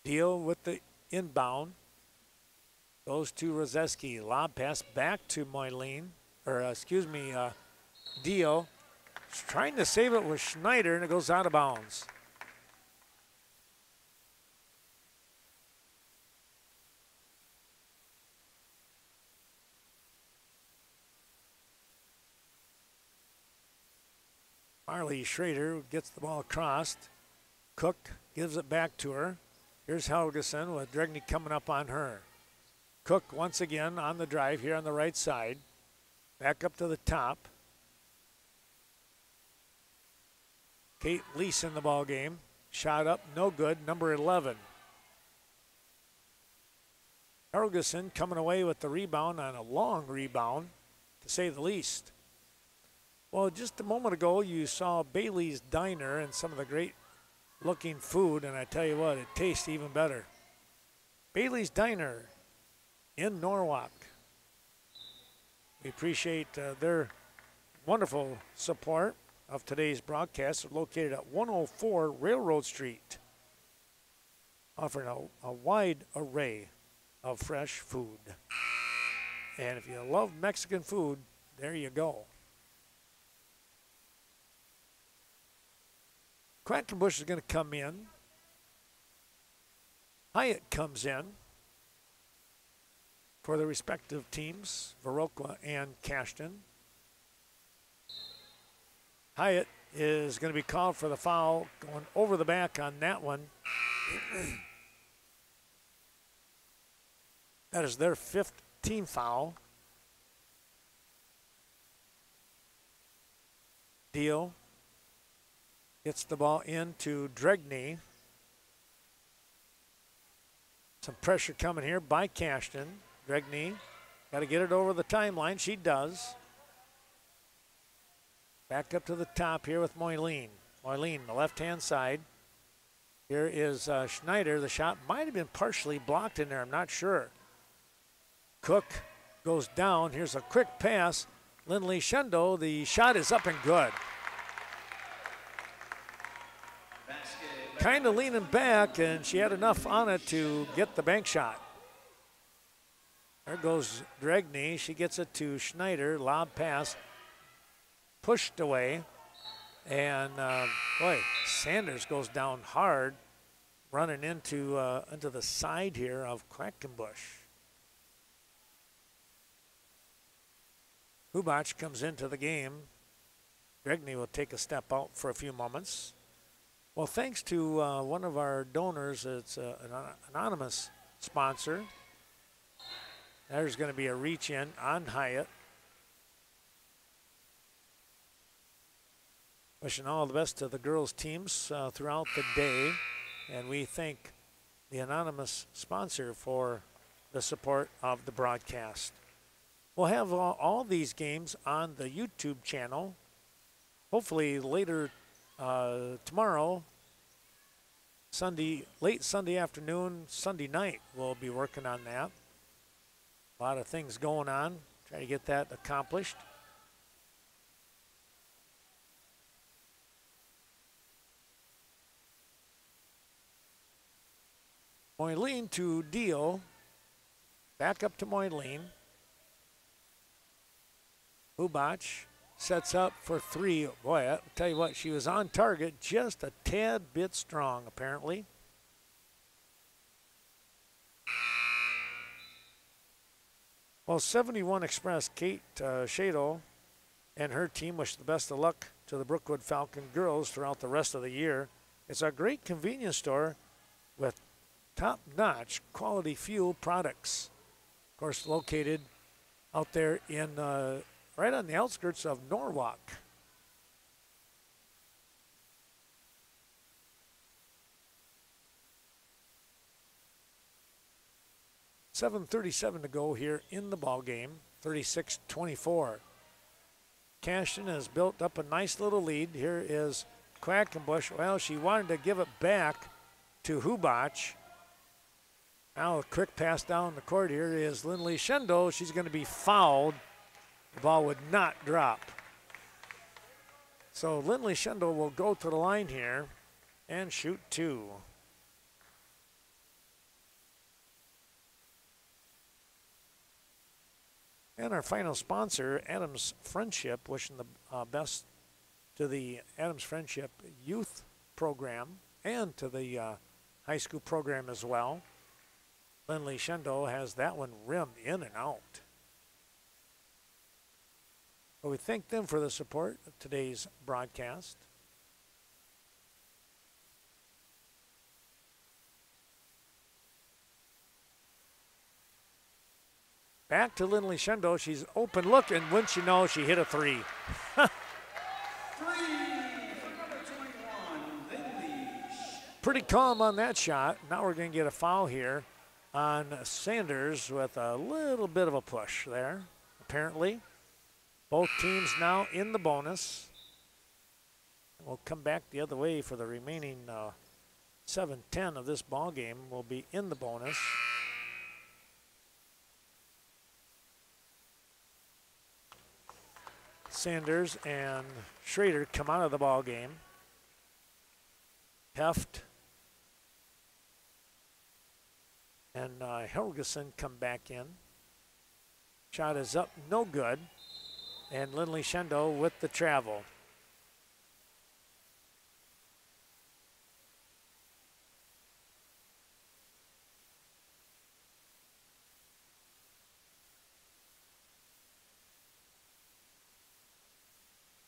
S1: Deal with the inbound. Goes to Rozeski. Lob pass back to Moyleen, Dio. Trying to save it with Schneider, and it goes out of bounds. Marley Schrader gets the ball across. Cook gives it back to her. Here's Helgeson with Dregney coming up on her. Cook once again on the drive here on the right side. Back up to the top. Kate Lease in the ball game. Shot up, no good, number 11. Helgeson coming away with the rebound on a long rebound, to say the least. Well, just a moment ago, you saw Bailey's Diner and some of the great looking food, and I tell you what, it tastes even better. Bailey's Diner in Norwalk. We appreciate their wonderful support of today's broadcast. They're located at 104 Railroad Street, offering a wide array of fresh food. And if you love Mexican food, there you go. Quackenbush is going to come in. Hyatt comes in for the respective teams, Viroqua and Cashton. Hyatt is going to be called for the foul, going over the back on that one. That is their 5th team foul. Deal gets the ball into Dregney. Some pressure coming here by Cashton. Dregney got to get it over the timeline. She does. Back up to the top here with Moyleen. Moyleen, the left-hand side. Here is Schneider. The shot might have been partially blocked in there. I'm not sure. Cook goes down. Here's a quick pass. Lindley Shendo. The shot is up and good. Kind of leaning back, and she had enough on it to get the bank shot. There goes Dregney. She gets it to Schneider. Lob pass. Pushed away. And, boy, Sanders goes down hard, running into the side here of Quackenbush. Hubach comes into the game. Dregney will take a step out for a few moments. Well, thanks to one of our donors, it's an anonymous sponsor. There's going to be a reach in on Hyatt. Wishing all the best to the girls' teams throughout the day. And we thank the anonymous sponsor for the support of the broadcast. We'll have all these games on the YouTube channel. Hopefully later tomorrow, late Sunday afternoon, Sunday night, we'll be working on that. A lot of things going on. Try to get that accomplished. Moyleen to Deal. Back up to Moyleen. Hubach sets up for three. Boy, I'll tell you what, she was on target, just a tad bit strong, apparently. Well, 71 Express, Kate Shado and her team wish the best of luck to the Brookwood Falcon girls throughout the rest of the year. It's a great convenience store with top-notch quality fuel products. Of course, located out there in right on the outskirts of Norwalk. $7:37 to go here in the ball game. 36-24. Cashton has built up a nice little lead. Here is Quackenbush. Well, she wanted to give it back to Hubach. Now a quick pass down the court. Here is Lindley Shendo. She's going to be fouled. The ball would not drop. So Lindley Shendo will go to the line here and shoot two. And our final sponsor, Adams Friendship, wishing the best to the Adams Friendship Youth Program and to the high school program as well. Lindley Shendo has that one rimmed in and out. But we thank them for the support of today's broadcast. Back to Lindley Shendo. She's open look, and wouldn't you know, she hit a three. Pretty calm on that shot. Now we're going to get a foul here on Sanders with a little bit of a push there, apparently. Both teams now in the bonus. We'll come back the other way for the remaining 7-10 of this ball game. Will be in the bonus. Sanders and Schrader come out of the ball game. Heft and Helgeson come back in. Shot is up, no good. And Lindley Shendo with the travel.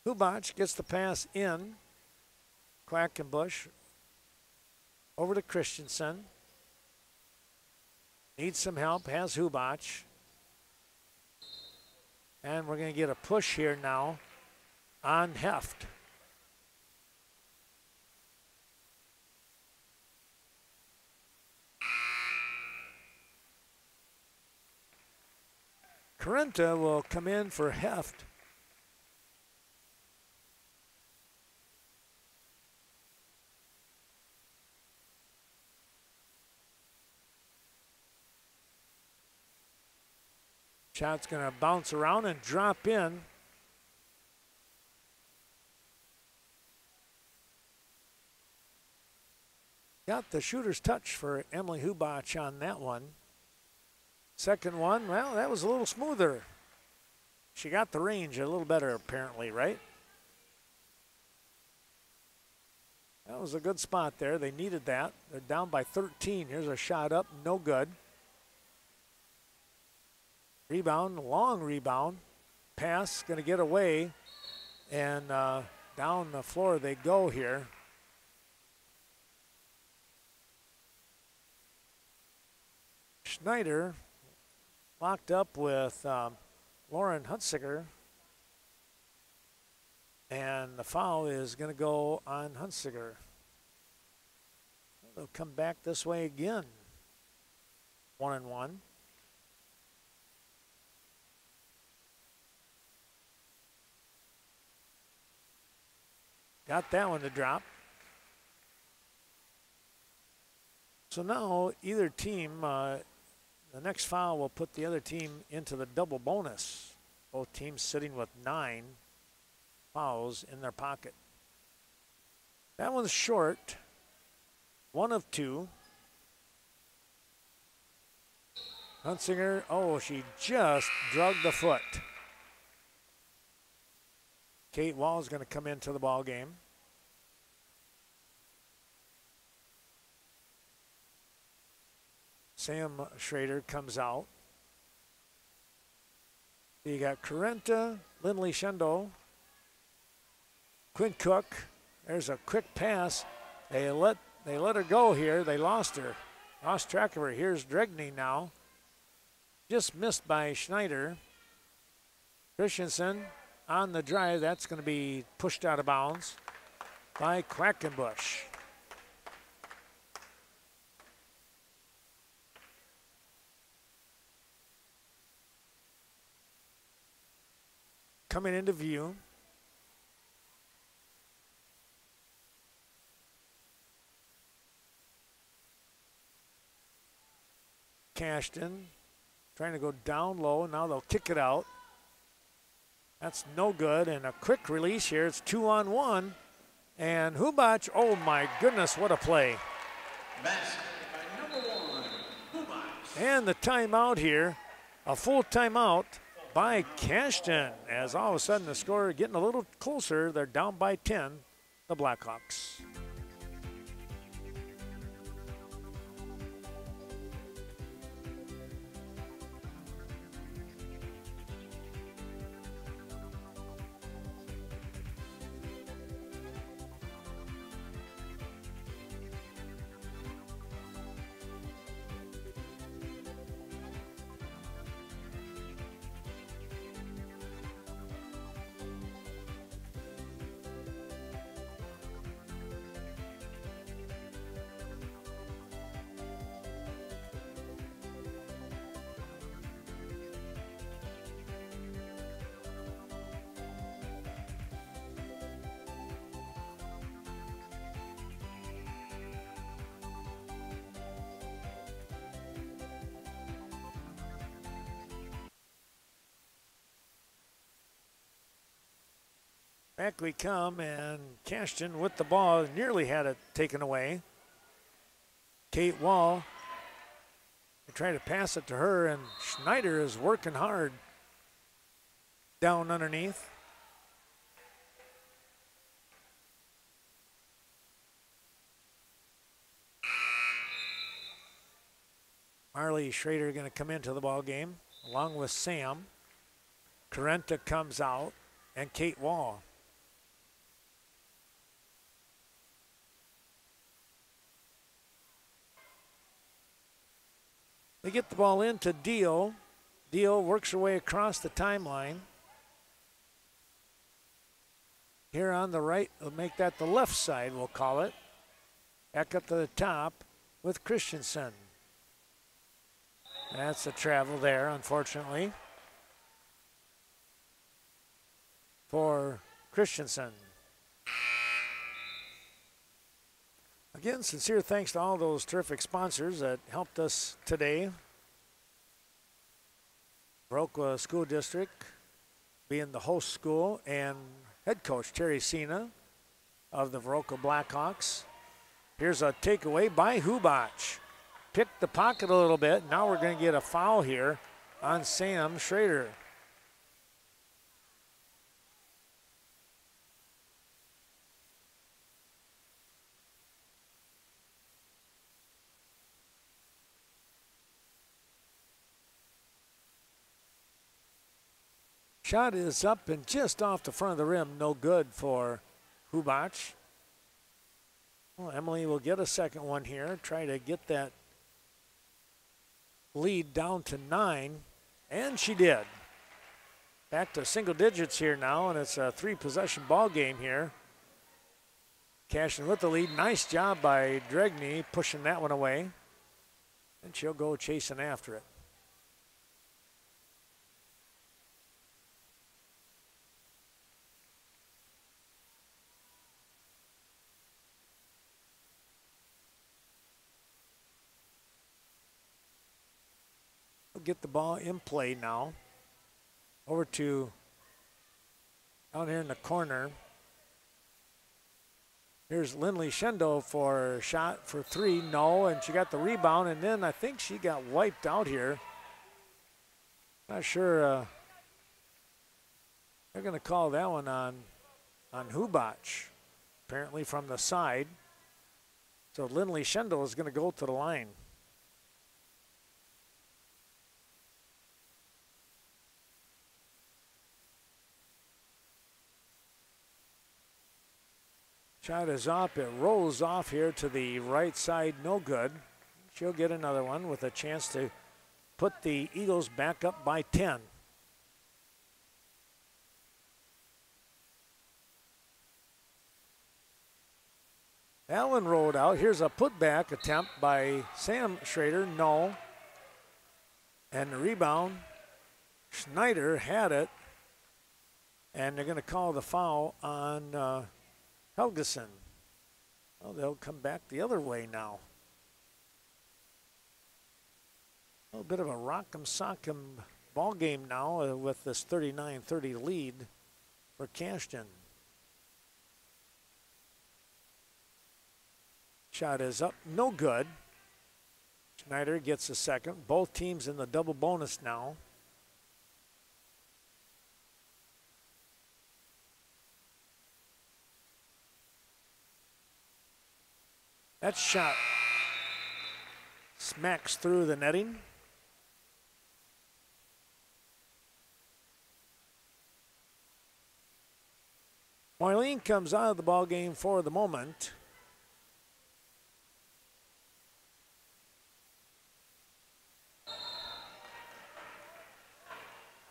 S1: Hubach gets the pass in. Quackenbush over to Christensen. Needs some help, has Hubach. And we're going to get a push here now on Heft. Carenta will come in for heft. Shot's going to bounce around and drop in. Got the shooter's touch for Emily Hubach on that one. Second one, well, that was a little smoother. She got the range a little better apparently, right? That was a good spot there. They needed that. They're down by 13. Here's a shot up, no good. Rebound, long rebound. Pass, going to get away. And down the floor they go here. Schneider locked up with Lauren Hunsicker. And the foul is going to go on Hunsicker. They'll come back this way again. 1-1. Got that one to drop. So now either team, the next foul will put the other team into the double bonus. Both teams sitting with 9 fouls in their pocket. That one's short. 1 of 2. Hunsinger, oh, she just drugged the foot. Kate Wall is going to come into the ball game. Sam Schrader comes out. You got Carenta, Lindley Shendo, Quinn Cook. There's a quick pass. They let her go here. They lost her. Lost track of her. Here's Dregney now. Just missed by Schneider. Christensen on the drive. That's going to be pushed out of bounds by Quackenbush. Coming into view. Cashton trying to go down low. Now they'll kick it out. That's no good. And a quick release here. It's 2-on-1. And Hubach, oh my goodness, what a play.
S2: Basket by number 1, Hubach.
S1: And the timeout here. A full timeout by Cashton. As all of a sudden the score getting a little closer. They're down by 10, the Blackhawks. Back we come, and Cashton with the ball nearly had it taken away. Kate Wall, they try to pass it to her, and Schneider is working hard down underneath. Marley Schrader going to come into the ball game along with Sam. Carenta comes out, and Kate Wall. They get the ball into Deal. Deal works her way across the timeline. Here on the right, we'll make that the left side, we'll call it. Back up to the top with Christensen. That's a travel there, unfortunately. for Christensen. Again, sincere thanks to all those terrific sponsors that helped us today. Viroqua School District being the host school, and head coach Terry Sena of the Viroqua Blackhawks. Here's a takeaway by Hubach. Picked the pocket a little bit. Now we're going to get a foul here on Sam Schrader. Shot is up and just off the front of the rim. No good for Hubach. Well, Emily will get a second one here. Try to get that lead down to 9, and she did. Back to single digits here now, and it's a 3-possession ball game here. Cashton with the lead. Nice job by Dregney pushing that one away, and she'll go chasing after it. Get the ball in play now. Over to down here in the corner. Here's Lindley Shendo for a shot for 3. No, and she got the rebound, and then I think she got wiped out here. Not sure. They're going to call that one on Hubach, apparently from the side. So Lindley Shendo is going to go to the line. Shot is up. It rolls off here to the right side. No good. She'll get another one with a chance to put the Eagles back up by 10. Allen rolled out. Here's a putback attempt by Sam Schrader. No. And the rebound. Schneider had it. And they're going to call the foul on Helgeson. Well, they'll come back the other way now. A little bit of a rock'em sock'em ball game now with this 39-30 lead for Cashton. Shot is up, no good. Schneider gets a second. Both teams in the double bonus now. That shot smacks through the netting. Marlene comes out of the ball game for the moment.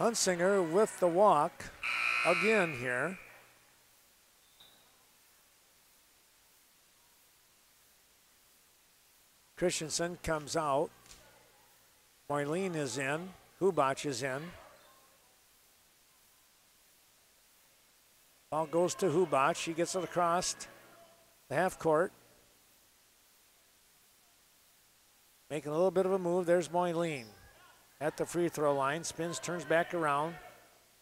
S1: Hunsinger with the walk again here. Christensen comes out. Marlene is in. Hubach is in. Ball goes to Hubach. She gets it across the half court. Making a little bit of a move. There's Marlene at the free throw line. Spins, turns back around.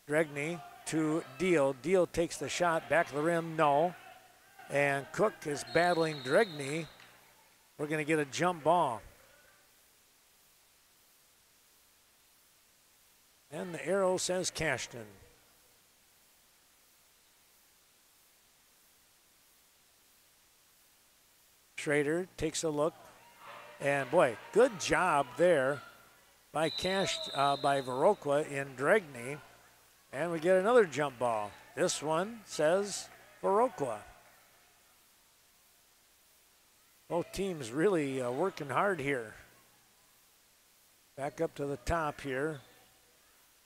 S1: Dregney to Deal. Deal takes the shot. Back of the rim, no. And Cook is battling Dregney. We're going to get a jump ball. And the arrow says Cashton. Schrader takes a look. And boy, good job there by by Viroqua in Dregney. And we get another jump ball. This one says Viroqua. Both teams really working hard here. Back up to the top here.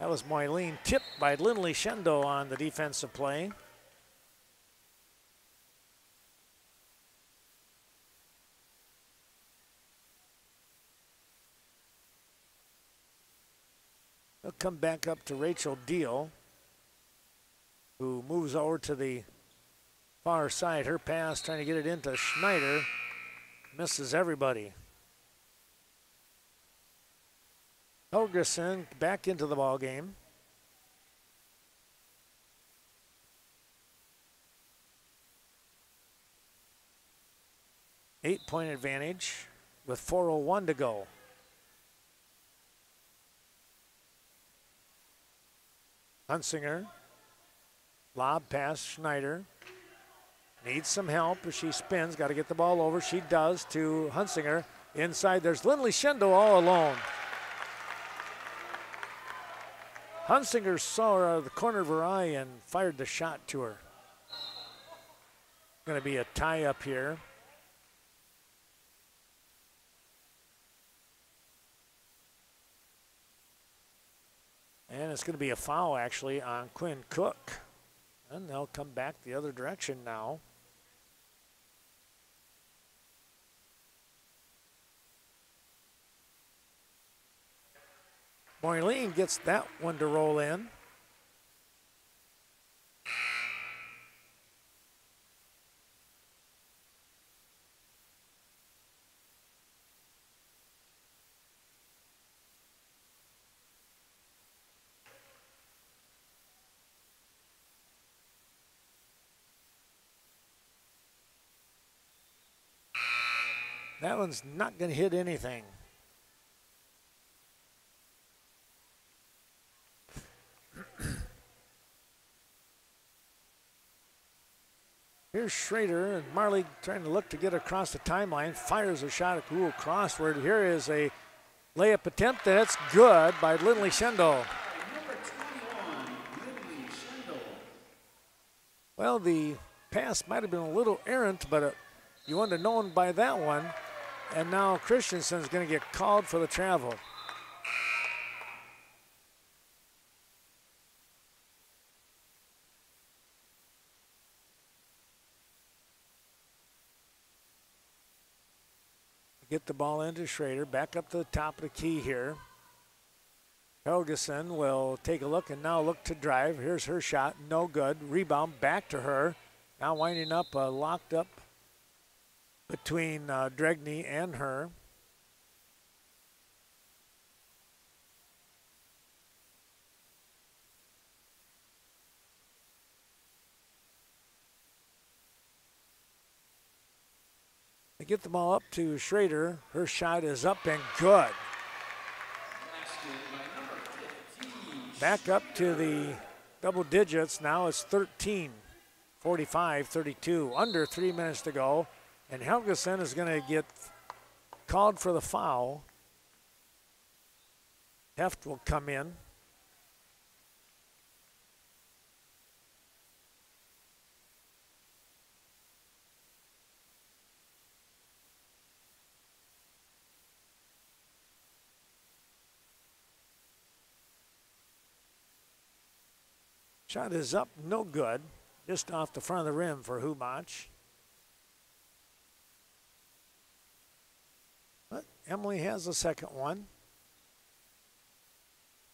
S1: That was Marlene, tipped by Lindley Shendo on the defensive play. They'll come back up to Rachel Deal. who moves over to the far side. Her pass trying to get it into Schneider. Misses everybody. Helgeson back into the ball game. Eight-point advantage with 4:01 to go. Hunsinger, lob pass Schneider. Needs some help as she spins. Got to get the ball over. She does to Hunsinger. Inside, there's Lindley Schindel all alone. Hunsinger saw her out of the corner of her eye and fired the shot to her. Going to be a tie up here. And it's going to be a foul, actually, on Quinn Cook. And they'll come back the other direction now. Moyleen gets that one to roll in. That one's not going to hit anything. Here's Schrader, and Marley trying to look to get across the timeline. Fires a shot at Google crossword. Here is a layup attempt that's good by Lindley Schindel. Well, the pass might have been a little errant, but you wouldn't have known by that one. And now Christensen's going to get called for the travel. Get the ball into Schrader, back up to the top of the key here. Helgeson will take a look and now look to drive. Here's her shot, no good. Rebound back to her. Now winding up, locked up between Dregney and her. They get the ball up to Schrader. Her shot is up and good. Back up to the double digits. Now it's 13, 45-32. Under 3 minutes to go. And Helgeson is going to get called for the foul. Heft will come in. Shot is up, no good. Just off the front of the rim for Hubach. But Emily has the second one.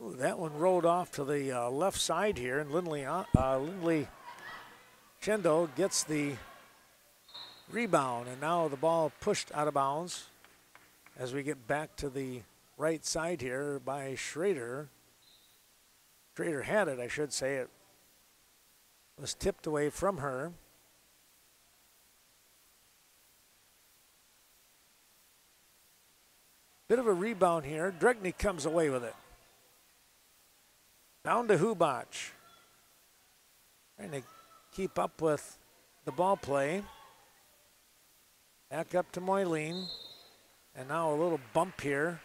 S1: Ooh, that one rolled off to the left side here, and Lindley Schindel gets the rebound, and now the ball pushed out of bounds as we get back to the right side here by Schrader. Schrader had it, I should say. It was tipped away from her. Bit of a rebound here. Dregney comes away with it. Down to Hubach. Trying to keep up with the ball play. Back up to Moyleen. And now a little bump here.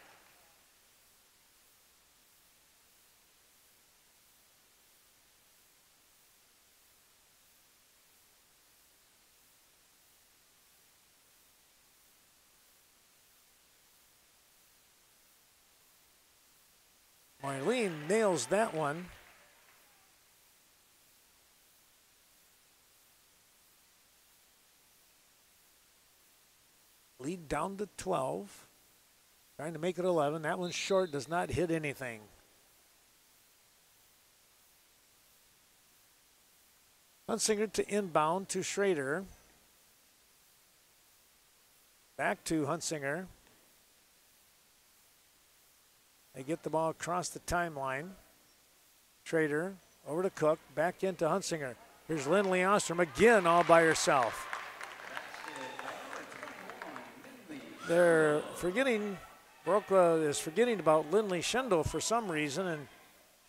S1: Moyleen nails that one. Lead down to 12. Trying to make it 11. That one's short, does not hit anything. Hunsinger to inbound to Schrader. Back to Hunsinger. They get the ball across the timeline. Schrader over to Cook, back into Hunsinger. Here's Lindley Ostrom again all by herself. They're forgetting, Viroqua is forgetting about Lindley Schendel for some reason, and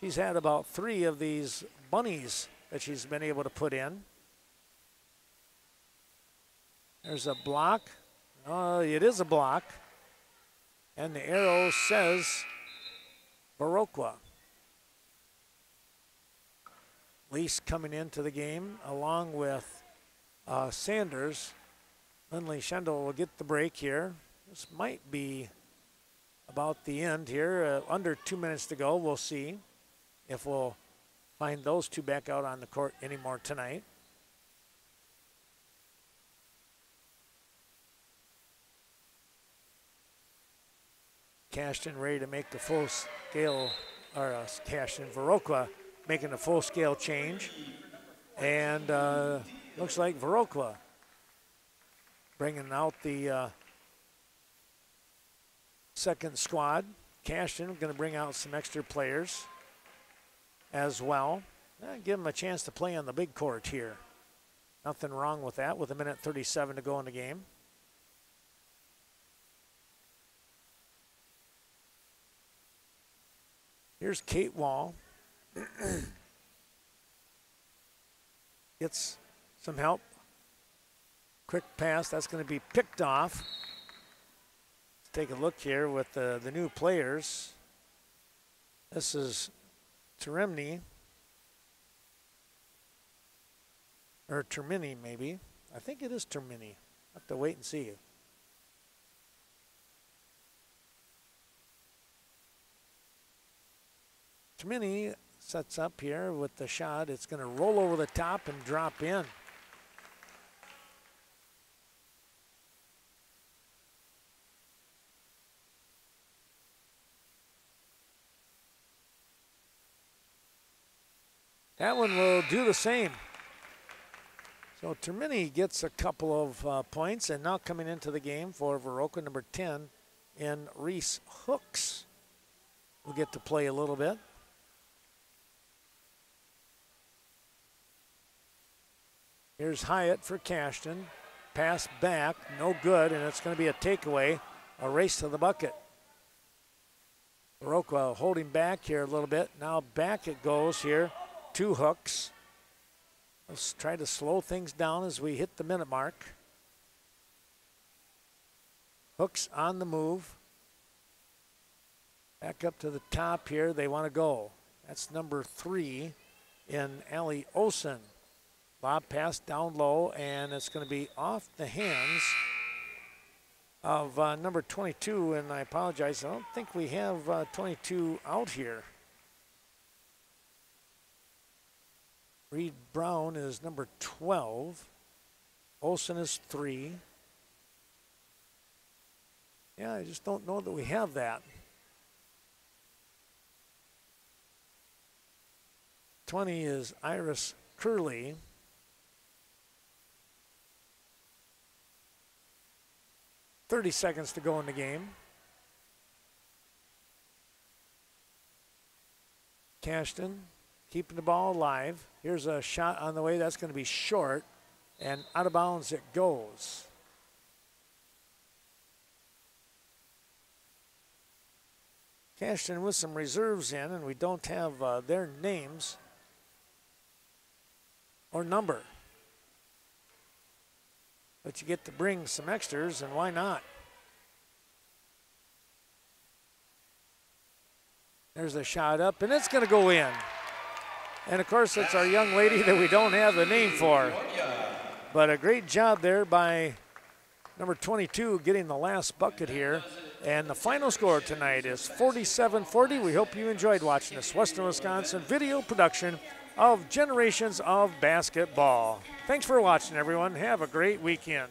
S1: she's had about 3 of these bunnies that she's been able to put in. There's a block. It is a block. And the arrow says Viroqua. Lease coming into the game along with Sanders. Lindley Schendel will get the break here. This might be about the end here. Under 2 minutes to go. We'll see if we'll find those two back out on the court anymore tonight. Cashton ready to make the full scale, or Cashton, Viroqua making a full scale change. And looks like Viroqua bringing out the second squad. Cashton going to bring out some extra players as well. Give them a chance to play on the big court here. Nothing wrong with that with 1:37 to go in the game. Here's Kate Wall. Gets some help. Quick pass, that's going to be picked off. Let's take a look here with the new players. This is Termini, or Termini maybe. I think it is Termini. Have to wait and see. Termini sets up here with the shot. It's going to roll over the top and drop in. That one will do the same. So Termini gets a couple of points, and now coming into the game for Viroqua, number 10, in Reese Hooks. We'll get to play a little bit. Here's Hyatt for Cashton. Pass back, no good, and it's going to be a takeaway, a race to the bucket. Viroqua holding back here a little bit. Now back it goes here to Hooks. Let's try to slow things down as we hit the minute mark. Hooks on the move. Back up to the top here. They want to go. That's number 3 in Allie Olsen. Lob pass down low, and it's going to be off the hands of number 22, and I apologize. I don't think we have 22 out here. Reed Brown is number 12. Olsen is 3. Yeah, I just don't know that we have that. 20 is Iris Curley. .30 seconds to go in the game. Cashton keeping the ball alive. Here's a shot on the way. That's going to be short, and out of bounds it goes. Cashton with some reserves in, and we don't have their names or number. But you get to bring some extras, and why not? There's a shot up, and it's going to go in. And, of course, it's our young lady that we don't have the name for. But a great job there by number 22 getting the last bucket here. And the final score tonight is 47-40. We hope you enjoyed watching this Western Wisconsin video production of Generations of Basketball. Thanks for watching, everyone. Have a great weekend.